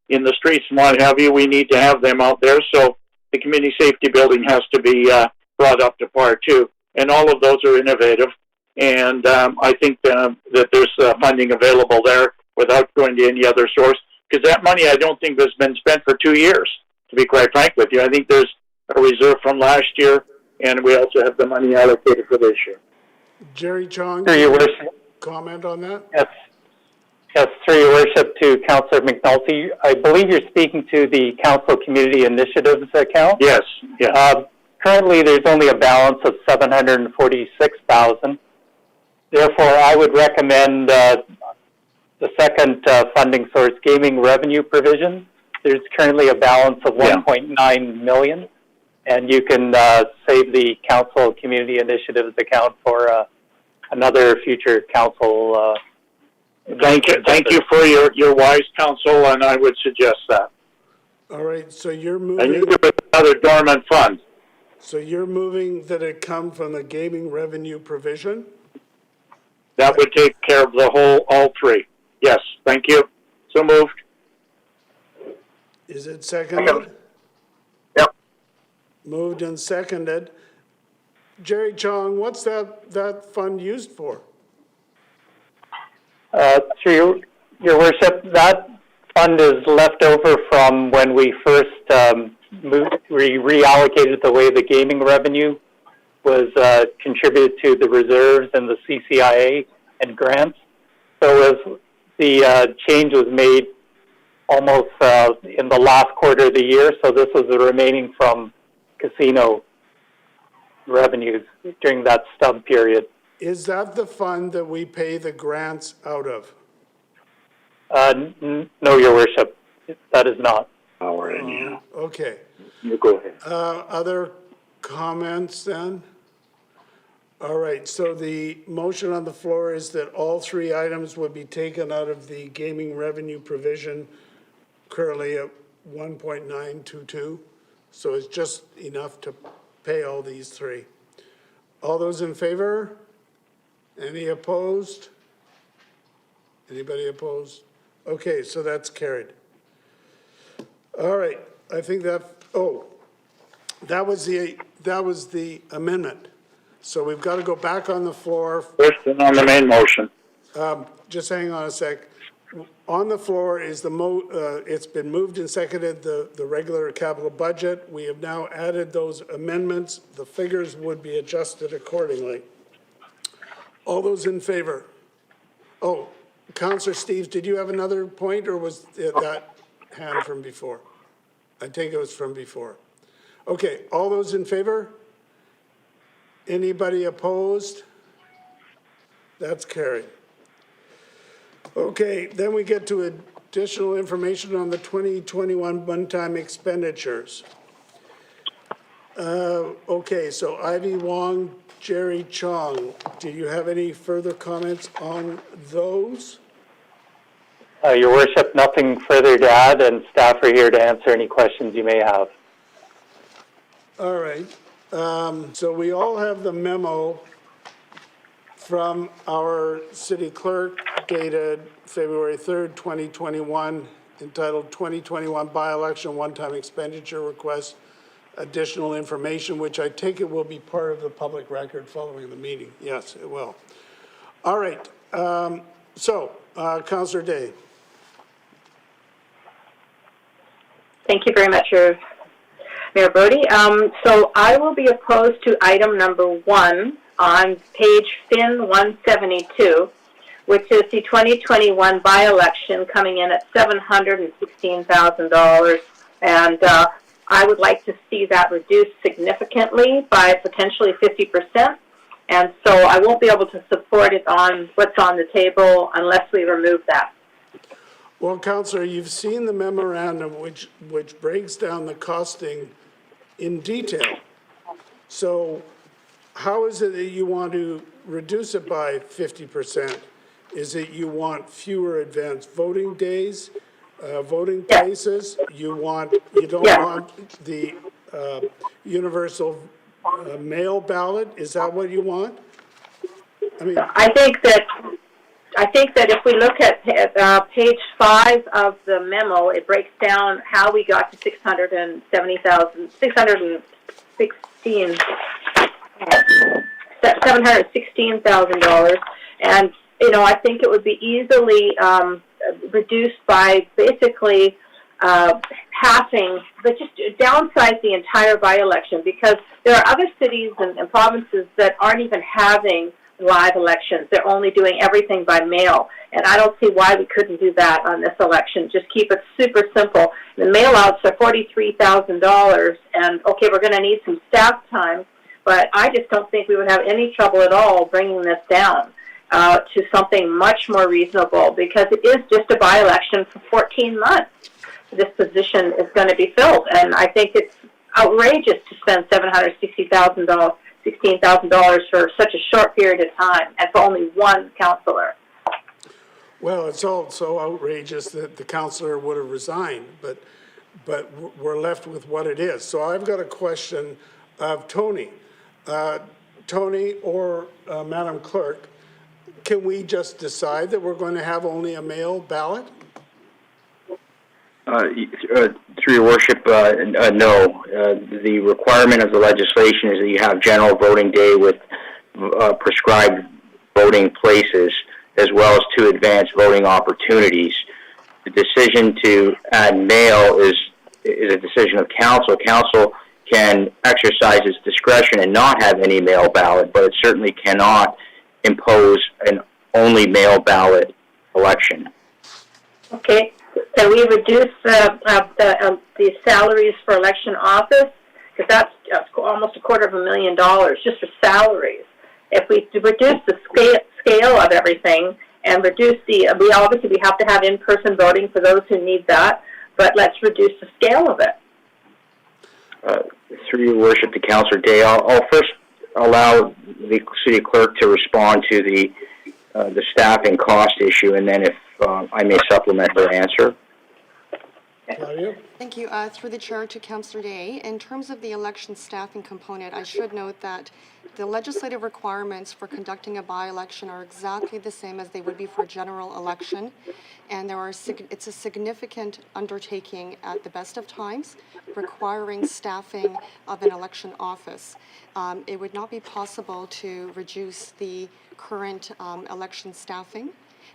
in the streets and what have you, we need to have them out there. So the community safety building has to be brought up to par too, and all of those are innovative. And I think that there's funding available there without going to any other source, because that money I don't think has been spent for 2 years, to be quite frank with you. I think there's a reserve from last year, and we also have the money allocated for this year. Jerry Chong, Through your worship. comment on that? Yes, through your worship to Councillor McNulty. I believe you're speaking to the Council Community Initiatives account. Yes, yes. Currently, there's only a balance of $746,000. Therefore, I would recommend the second funding source, gaming revenue provision. There's currently a balance of $1.9 million, and you can save the Council Community Initiatives account for another future council Thank you for your wise counsel, and I would suggest that. All right, so you're And moving, you give it another dormant fund. so you're moving that it come from the gaming revenue provision? That would take care of all three. Yes, thank you. So moved. Is it seconded? Yep. Moved and seconded. Jerry Chong, what's that fund used for? Through your worship, that fund is left over from when we first reallocated the way the gaming revenue was contributed to the reserves and the CCIA and grants. So as the change was made almost in the last quarter of the year, so this was the remaining from casino revenues during that stub period. Is that the fund that we pay the grants out of? No, your worship, that is not. Oh, we're in here. Okay. You go ahead. Other comments then? All right, so the motion on the floor is that all three items would be taken out of the gaming revenue provision currently at 1.922. So it's just enough to pay all these three. All those in favor? Any opposed? Anybody opposed? Okay, so that's carried. All right, I think that, that was the amendment. So we've got to go back on the floor. Question on the main motion. Just hang on a sec. On the floor is it's been moved and seconded, the regular capital budget. We have now added those amendments. The figures would be adjusted accordingly. All those in favor? Oh, Councillor Steves, did you have another point, or was it that hand from before? I think it was from before. Okay, all those in favor? Anybody opposed? That's carried. Okay, then we get to additional information on the 2021 one-time expenditures. Okay, so Ivy Wong, Jerry Chong, do you have any further comments on those? Your worship, nothing further to add, and staff are here to answer any questions you may have. All right, so we all have the memo from our city clerk dated February 3rd, 2021, entitled 2021 By-Election One-Time Expenditure Request, Additional Information, which I take it will be part of the public record following the meeting. Yes, it will. All right, Councillor Day. Thank you very much, Mayor Brody. So I will be opposed to item number 1 on page FIN 172, which is the 2021 by-election coming in at $716,000. And I would like to see that reduced significantly by potentially 50%. And so I won't be able to support it on what's on the table unless we remove that. Well, Councillor, you've seen the memorandum which breaks down the costing in detail. So how is it that you want to reduce it by 50%? Is it you want fewer advanced voting days, voting places? You don't want the universal mail ballot? Is that what you want? I mean, I think that if we look at page 5 of the memo, it breaks down how we got to $716,000, and I think it would be easily reduced by basically halving, but just downsize the entire by-election, because there are other cities and provinces that aren't even having live elections. They're only doing everything by mail. And I don't see why we couldn't do that on this election. Just keep it super simple. The mail-outs are $43,000, and okay, we're going to need some staff time, but I just don't think we would have any trouble at all bringing this down to something much more reasonable, because it is just a by-election for 14 months. This position is going to be filled, and I think it's outrageous to spend $716,000 for such a short period of time and for only one councillor. Well, it's all so outrageous that the counselor would have resigned, but we're left with what it is. So I've got a question of Tony. Tony or Madam Clerk, can we just decide that we're going to have only a mail ballot? Through your worship, no. The requirement of the legislation is that you have general voting day with prescribed voting places, as well as 2 advanced voting opportunities. The decision to add mail is a decision of council. Council can exercise its discretion and not have any mail ballot, but it certainly cannot impose an only mail ballot election. Okay. Can we reduce the salaries for election office? Because that's almost $250,000 just for salaries. If we reduce the scale of everything and reduce we have to have in-person voting for those who need that, but let's reduce the scale of it. Through your worship to Councillor Day, I'll first allow the city clerk to respond to the staffing cost issue, and then if I may supplement her answer. Thank you. Through the chair to Councillor Day, in terms of the election staffing component, I should note that the legislative requirements for conducting a by-election are exactly the same as they would be for a general election, and it's a significant undertaking at the best of times, requiring staffing of an election office. It would not be possible to reduce the current election staffing.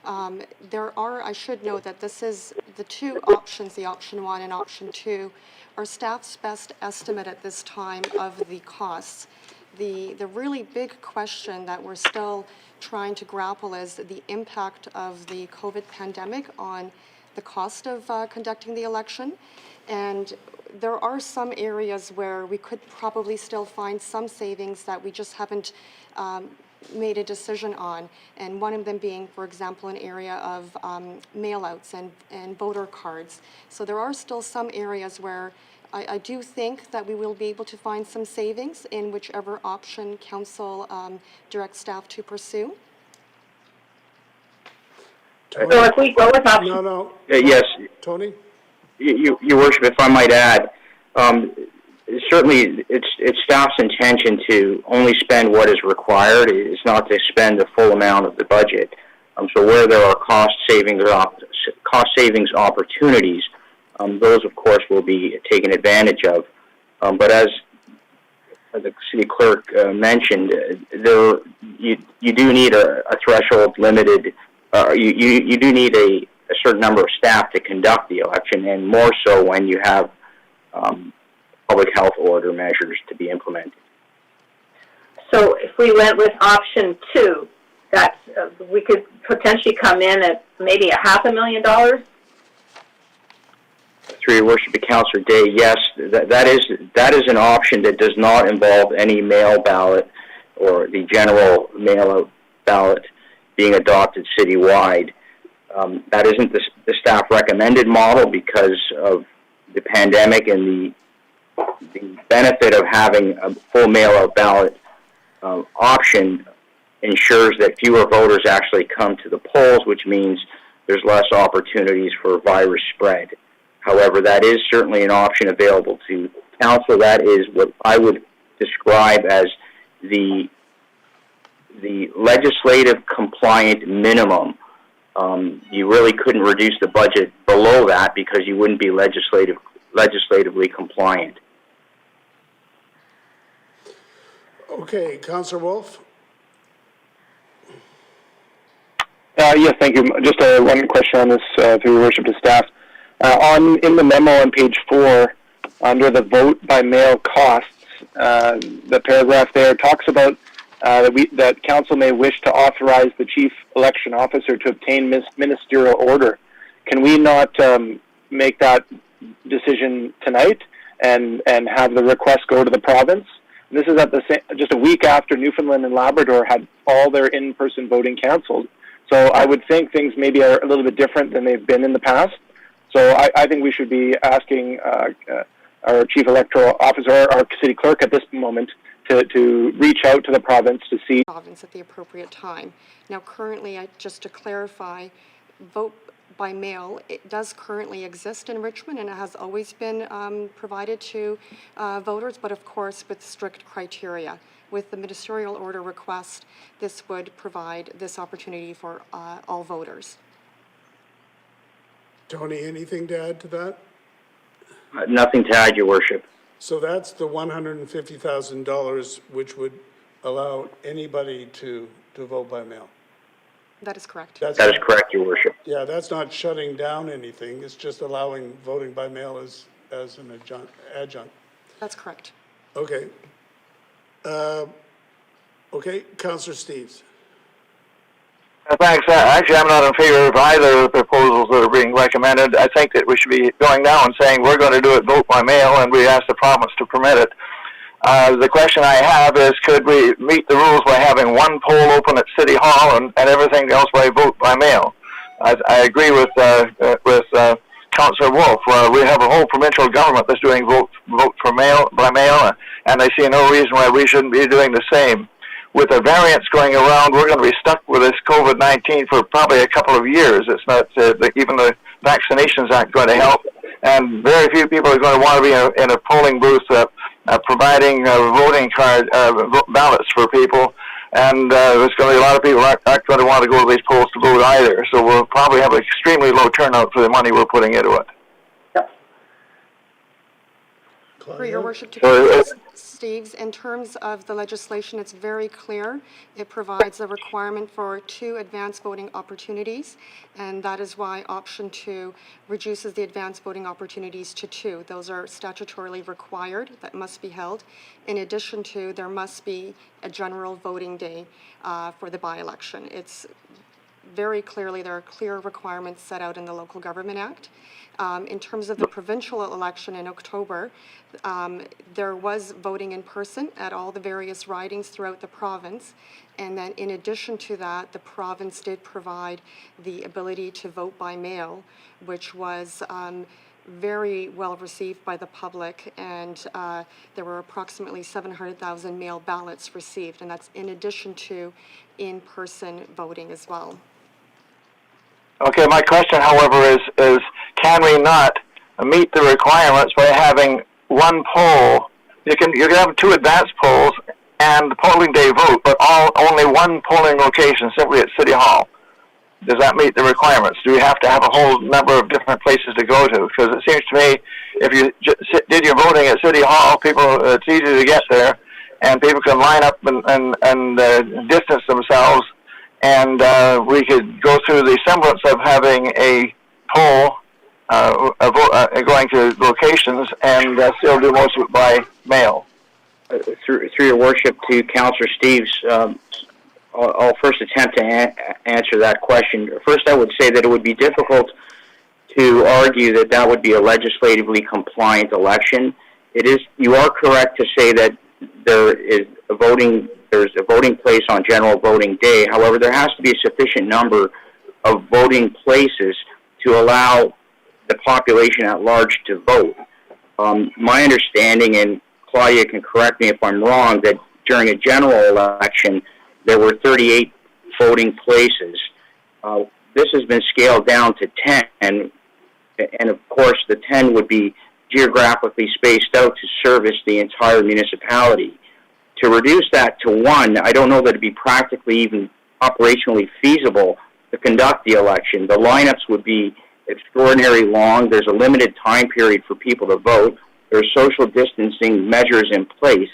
I should note that this is the 2 options, the option 1 and option 2, are staff's best estimate at this time of the costs. The really big question that we're still trying to grapple is the impact of the COVID pandemic on the cost of conducting the election. And there are some areas where we could probably still find some savings that we just haven't made a decision on, and one of them being, for example, an area of mail-outs and voter cards. So there are still some areas where I do think that we will be able to find some savings in whichever option council directs staff to pursue. So if we go with option... Yes. Tony? Your worship, if I might add, certainly it's staff's intention to only spend what is required. It's not to spend the full amount of the budget. So where there are cost savings opportunities, those of course will be taken advantage of. But as the city clerk mentioned, you do need a threshold limited. You do need a certain number of staff to conduct the election, and more so when you have public health order measures to be implemented. So if we went with option 2, that's we could potentially come in at maybe $500,000. Through your worship, Councillor Day, yes, that is an option that does not involve any mail ballot or the general mail ballot being adopted citywide. That isn't the staff recommended model because of the pandemic, and the benefit of having a full mail-out ballot option ensures that fewer voters actually come to the polls, which means there's less opportunities for virus spread. However, that is certainly an option available to council. That is what I would describe as the legislative compliant minimum. You really couldn't reduce the budget below that because you wouldn't be legislatively compliant. Okay, Councillor Wolf? Yes, thank you. Just one question on this, through your worship to staff. In the memo on page 4, under the vote by mail costs, the paragraph there talks about that council may wish to authorize the chief election officer to obtain ministerial order. Can we not make that decision tonight and have the request go to the province? And this is at just a week after Newfoundland and Labrador had all their in-person voting canceled. So I would think things maybe are a little bit different than they've been in the past. So I think we should be asking our chief electoral officer, our city clerk at this moment, to reach out to the province to see province at the appropriate time. Now, currently, just to clarify, vote by mail, it does currently exist in Richmond, and it has always been provided to voters, but of course with strict criteria. With the ministerial order request, this would provide this opportunity for all voters. Tony, anything to add to that? Nothing to add, Your Worship. So that's the $150,000, which would allow anybody to vote by mail. That is correct. That is correct, Your Worship. Yeah, that's not shutting down anything. It's just allowing voting by mail as an adjunct. That's correct. Okay. Okay, Councillor Steves. Thanks. Actually, I'm not in favor of either of the proposals that are being recommended. I think that we should be going down and saying we're going to do it vote by mail, and we ask the province to permit it. The question I have is, could we meet the rules by having one poll open at City Hall and everything else by vote by mail? I agree with Councillor Wolf. We have a whole provincial government that's doing vote by mail, and I see no reason why we shouldn't be doing the same. With the variants going around, we're going to be stuck with this COVID-19 for probably a couple of years. It's not even the vaccinations aren't going to help, and very few people are going to want to be in a polling booth providing voting card ballots for people. And there's going to be a lot of people aren't going to want to go to these polls to vote either. So we'll probably have an extremely low turnout for the money we're putting into it. For Your Worship, to Steves, in terms of the legislation, it's very clear. It provides a requirement for 2 advance voting opportunities, and that is why option 2 reduces the advance voting opportunities to 2. Those are statutorily required, that must be held. In addition to, there must be a general voting day for the by-election. It's very clearly, there are clear requirements set out in the Local Government Act. In terms of the provincial election in October, there was voting in person at all the various ridings throughout the province. And then in addition to that, the province did provide the ability to vote by mail, which was very well received by the public, and there were approximately 700,000 mail ballots received, and that's in addition to in-person voting as well. Okay, my question, however, is can we not meet the requirements by having one poll? You can have 2 advance polls and the polling day vote, but only one polling location, simply at City Hall. Does that meet the requirements? Do we have to have a whole number of different places to go to? Because it seems to me, if you did your voting at City Hall, it's easy to get there, and people can line up and distance themselves, and we could go through the semblance of having a poll going to locations and still do most of it by mail. Through Your Worship, to Councillor Steves, I'll first attempt to answer that question. First, I would say that it would be difficult to argue that that would be a legislatively compliant election. You are correct to say that there's a voting place on general voting day. However, there has to be a sufficient number of voting places to allow the population at large to vote. My understanding, and Claudia can correct me if I'm wrong, that during a general election, there were 38 voting places. This has been scaled down to 10, and of course the 10 would be geographically spaced out to service the entire municipality. To reduce that to 1, I don't know that it'd be practically even operationally feasible to conduct the election. The lineups would be extraordinarily long. There's a limited time period for people to vote. There are social distancing measures in place.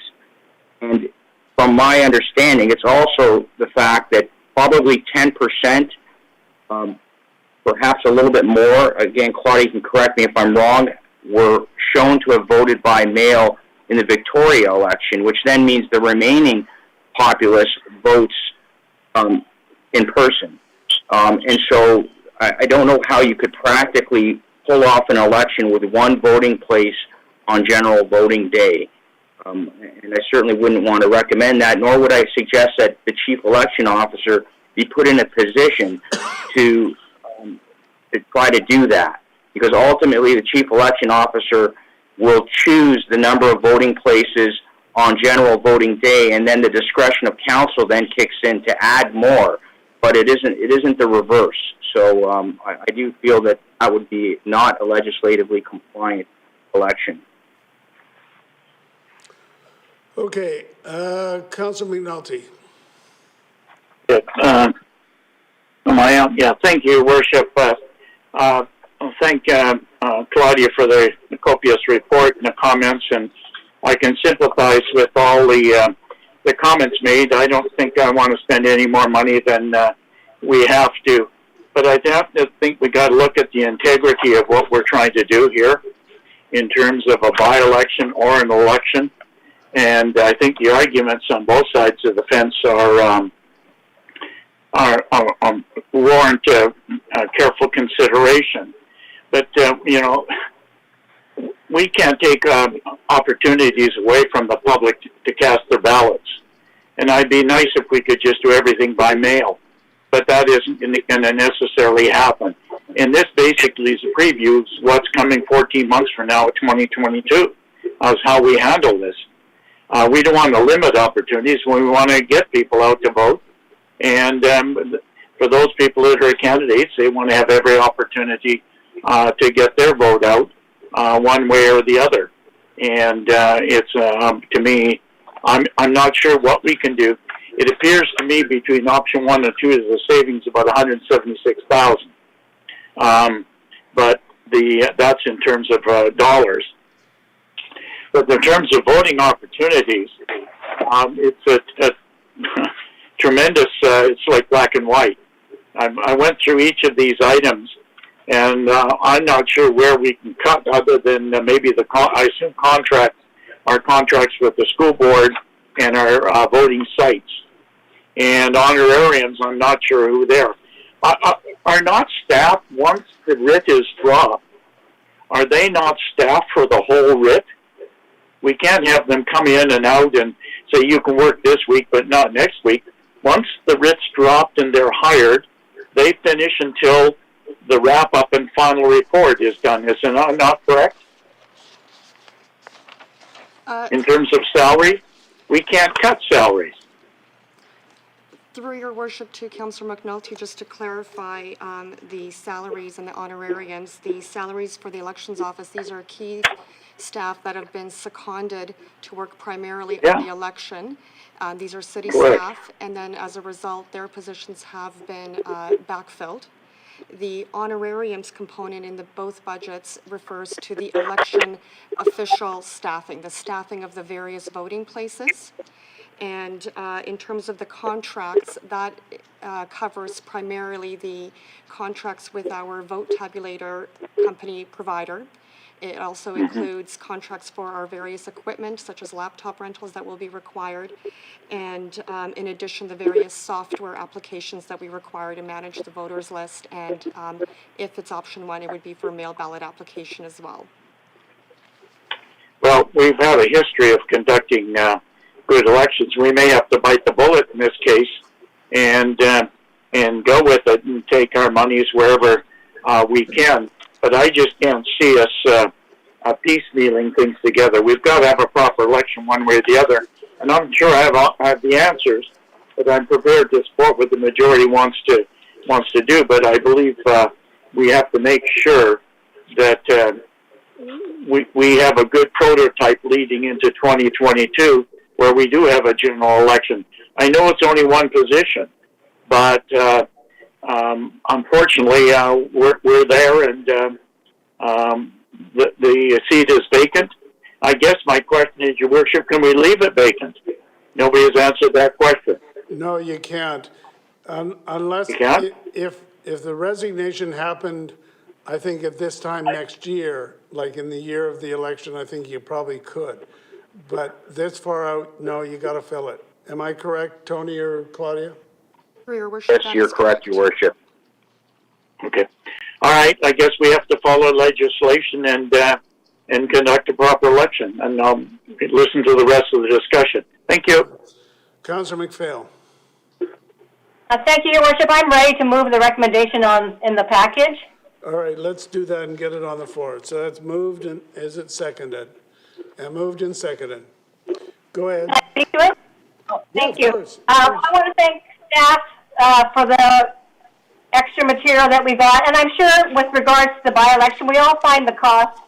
And from my understanding, it's also the fact that probably 10%, perhaps a little bit more, again, Claudia can correct me if I'm wrong, were shown to have voted by mail in the Victoria election, which then means the remaining populace votes in person. And so I don't know how you could practically pull off an election with one voting place on general voting day. And I certainly wouldn't want to recommend that, nor would I suggest that the chief election officer be put in a position to try to do that. Because ultimately the chief election officer will choose the number of voting places on general voting day, and then the discretion of council then kicks in to add more. But it isn't the reverse. So I do feel that that would be not a legislatively compliant election. Okay, Councilor McNulty. Thank you, Worship. Thank Claudia for the copious report and the comments, and I can sympathize with all the comments made. I don't think I want to spend any more money than we have to, but I have to think we got to look at the integrity of what we're trying to do here in terms of a by-election or an election, and I think the arguments on both sides of the fence warrant careful consideration. But, we can't take opportunities away from the public to cast their ballots. And I'd be nice if we could just do everything by mail. But that isn't going to necessarily happen. And this basically is a preview of what's coming 14 months from now, 2022, as how we handle this. We don't want to limit opportunities. We want to get people out to vote. And for those people that are candidates, they want to have every opportunity to get their vote out one way or the other. And it's, to me, I'm not sure what we can do. It appears to me between option 1 and 2 is a savings about $176,000. But that's in terms of dollars. But in terms of voting opportunities, it's a tremendous, it's like black and white. I went through each of these items, and I'm not sure where we can cut other than maybe I assume our contracts with the school board and our voting sites. And honorariums, I'm not sure who they are. Are not staff, once the writ is dropped, are they not staff for the whole writ? We can't have them come in and out and say you can work this week but not next week. Once the writ's dropped and they're hired, they finish until the wrap-up and final report is done. Is it not correct? In terms of salary, we can't cut salaries. Through your worship to Councillor McNulty, just to clarify the salaries and the honorariums, the salaries for the elections office, these are key staff that have been seconded to work primarily on the election. These are city staff, and then as a result, their positions have been backfilled. The honorariums component in both budgets refers to the election official staffing, the staffing of the various voting places. And in terms of the contracts, that covers primarily the contracts with our vote tabulator company provider. It also includes contracts for our various equipment, such as laptop rentals that will be required, and in addition, the various software applications that we require to manage the voters list, and if it's option 1, it would be for mail ballot application as well. Well, we've had a history of conducting good elections. We may have to bite the bullet in this case and go with it and take our monies wherever we can. But I just can't see us piecemealing things together. We've got to have a proper election one way or the other. And I'm sure I have the answers, but I'm prepared to support what the majority wants to do. But I believe we have to make sure that we have a good prototype leading into 2022 where we do have a general election. I know it's only one position, but unfortunately, we're there, and the seat is vacant. I guess my question is, Your Worship, can we leave it vacant? Nobody has answered that question. No, you can't. Unless if the resignation happened, I think at this time next year, like in the year of the election, I think you probably could. But this far out, no, you got to fill it. Am I correct, Tony or Claudia? Through your worship, Yes, you're correct, Your Worship. Okay. All right. I guess we have to follow legislation and conduct a proper election, and listen to the rest of the discussion. Thank you. Councillor McPhail. Thank you, Your Worship. I'm ready to move the recommendation in the package. All right, let's do that and get it on the floor. So that's moved, and is it seconded? And moved and seconded. Go ahead. Thank you. Thank you. I want to thank staff for the extra material that we got. And I'm sure with regards to the by-election, we all find the cost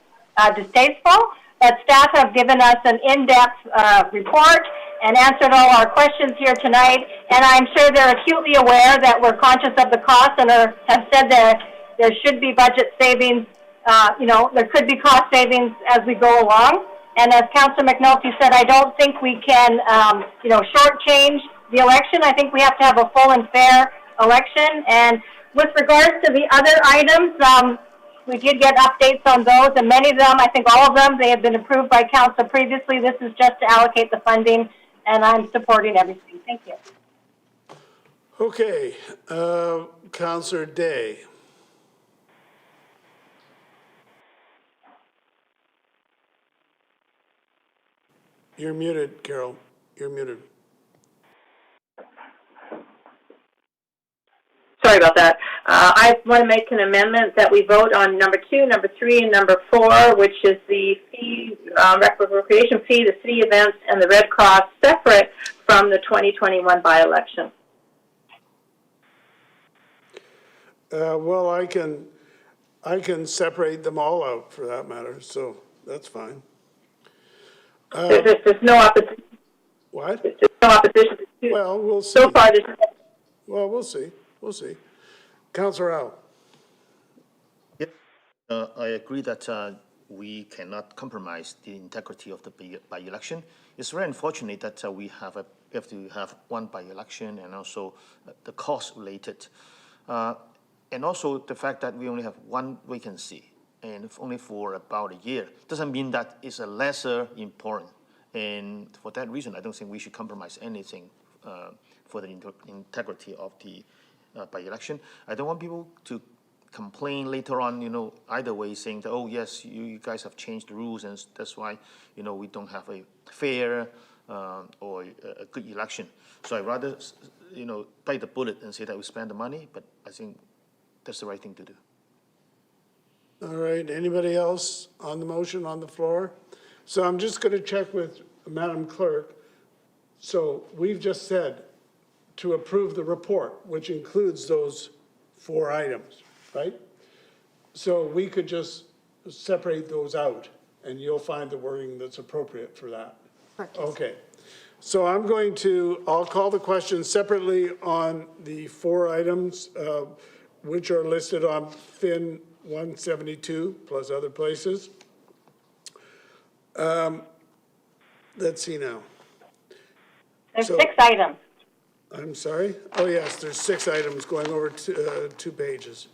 distasteful, but staff have given us an in-depth report and answered all our questions here tonight. And I'm sure they're acutely aware that we're conscious of the cost and have said that there should be budget savings. There could be cost savings as we go along. And as Councillor McNulty said, I don't think we can, shortchange the election. I think we have to have a full and fair election. And with regards to the other items, we did get updates on those, and many of them, I think all of them, they have been approved by council previously. This is just to allocate the funding, and I'm supporting everything. Thank you. Okay, Councillor Day. You're muted, Carol. You're muted. Sorry about that. I want to make an amendment that we vote on number 2, number 3, and number 4, which is the fee, recreation fee, the city events, and the Red Cross separate from the 2021 by-election. Well, I can separate them all out for that matter, so that's fine. There's no opposition. What? There's no opposition. Well, we'll see. So far, there's Well, we'll see. We'll see. Councillor Al. Yep. I agree that we cannot compromise the integrity of the by-election. It's very unfortunate that we have to have one by-election and also the cost related. And also the fact that we only have one vacancy and only for about a year doesn't mean that it's a lesser important. And for that reason, I don't think we should compromise anything for the integrity of the by-election. I don't want people to complain later on, either way, saying that, oh, yes, you guys have changed the rules, and that's why, we don't have a fair or a good election. So I'd rather, bite the bullet and say that we spend the money, but I think that's the right thing to do. All right, anybody else on the motion on the floor? So I'm just going to check with Madam Clerk. So we've just said to approve the report, which includes those 4 items, right? So we could just separate those out, and you'll find the wording that's appropriate for that. Correct. Okay. So I'll call the question separately on the 4 items, which are listed on FIN 172 plus other places. Let's see now. There's 6 items. I'm sorry? Oh, yes, there's 6 items going over 2 pages.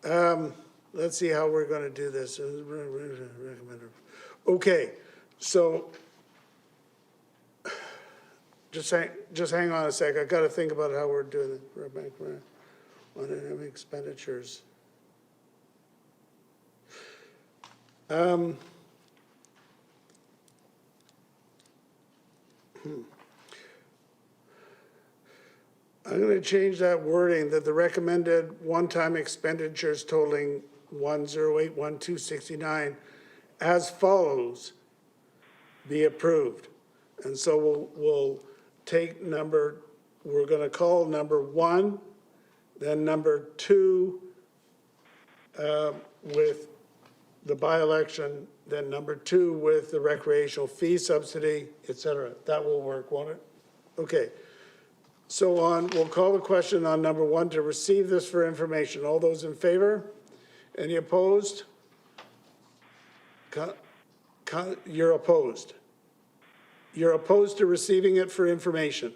Let's see how we're going to do this. Okay, so just hang on a sec. I've got to think about how we're doing it. On expenditures. I'm going to change that wording that the recommended one-time expenditures totaling 1081269 as follows be approved. And so we'll take we're going to call number 1, then number 2 with the by-election, then number 2 with the recreational fee subsidy, et cetera. That will work, won't it? Okay. So we'll call the question on number 1 to receive this for information. All those in favor? Any opposed? You're opposed. You're opposed to receiving it for information.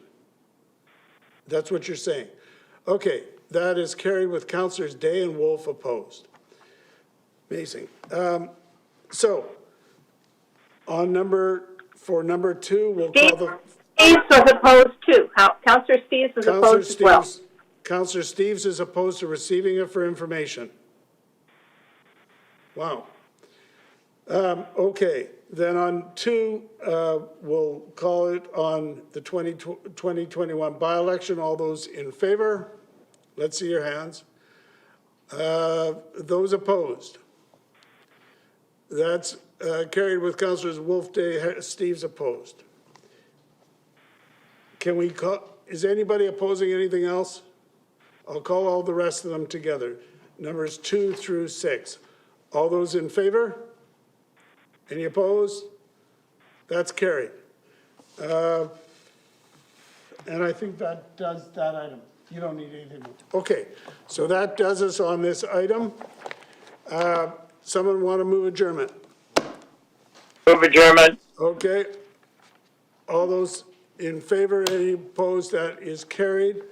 That's what you're saying. Okay, that is carried with Councillors Day and Wolf opposed. Amazing. So on for number 2, we'll call the... Steves was opposed too. Councillor Steves was opposed as well. Councillor Steves is opposed to receiving it for information. Wow. Okay, then on 2, we'll call it on the 2021 by-election. All those in favor? Let's see your hands. Those opposed? That's carried with Councillors Wolf, Day, Steves opposed. Can we call, is anybody opposing anything else? I'll call all the rest of them together. Numbers 2 through 6. All those in favor? Any opposed? That's carried. And I think that does that item. You don't need anything more. Okay, so that does us on this item. Someone want to move adjournment? Move adjournment. Okay. All those in favor, any opposed, that is carried.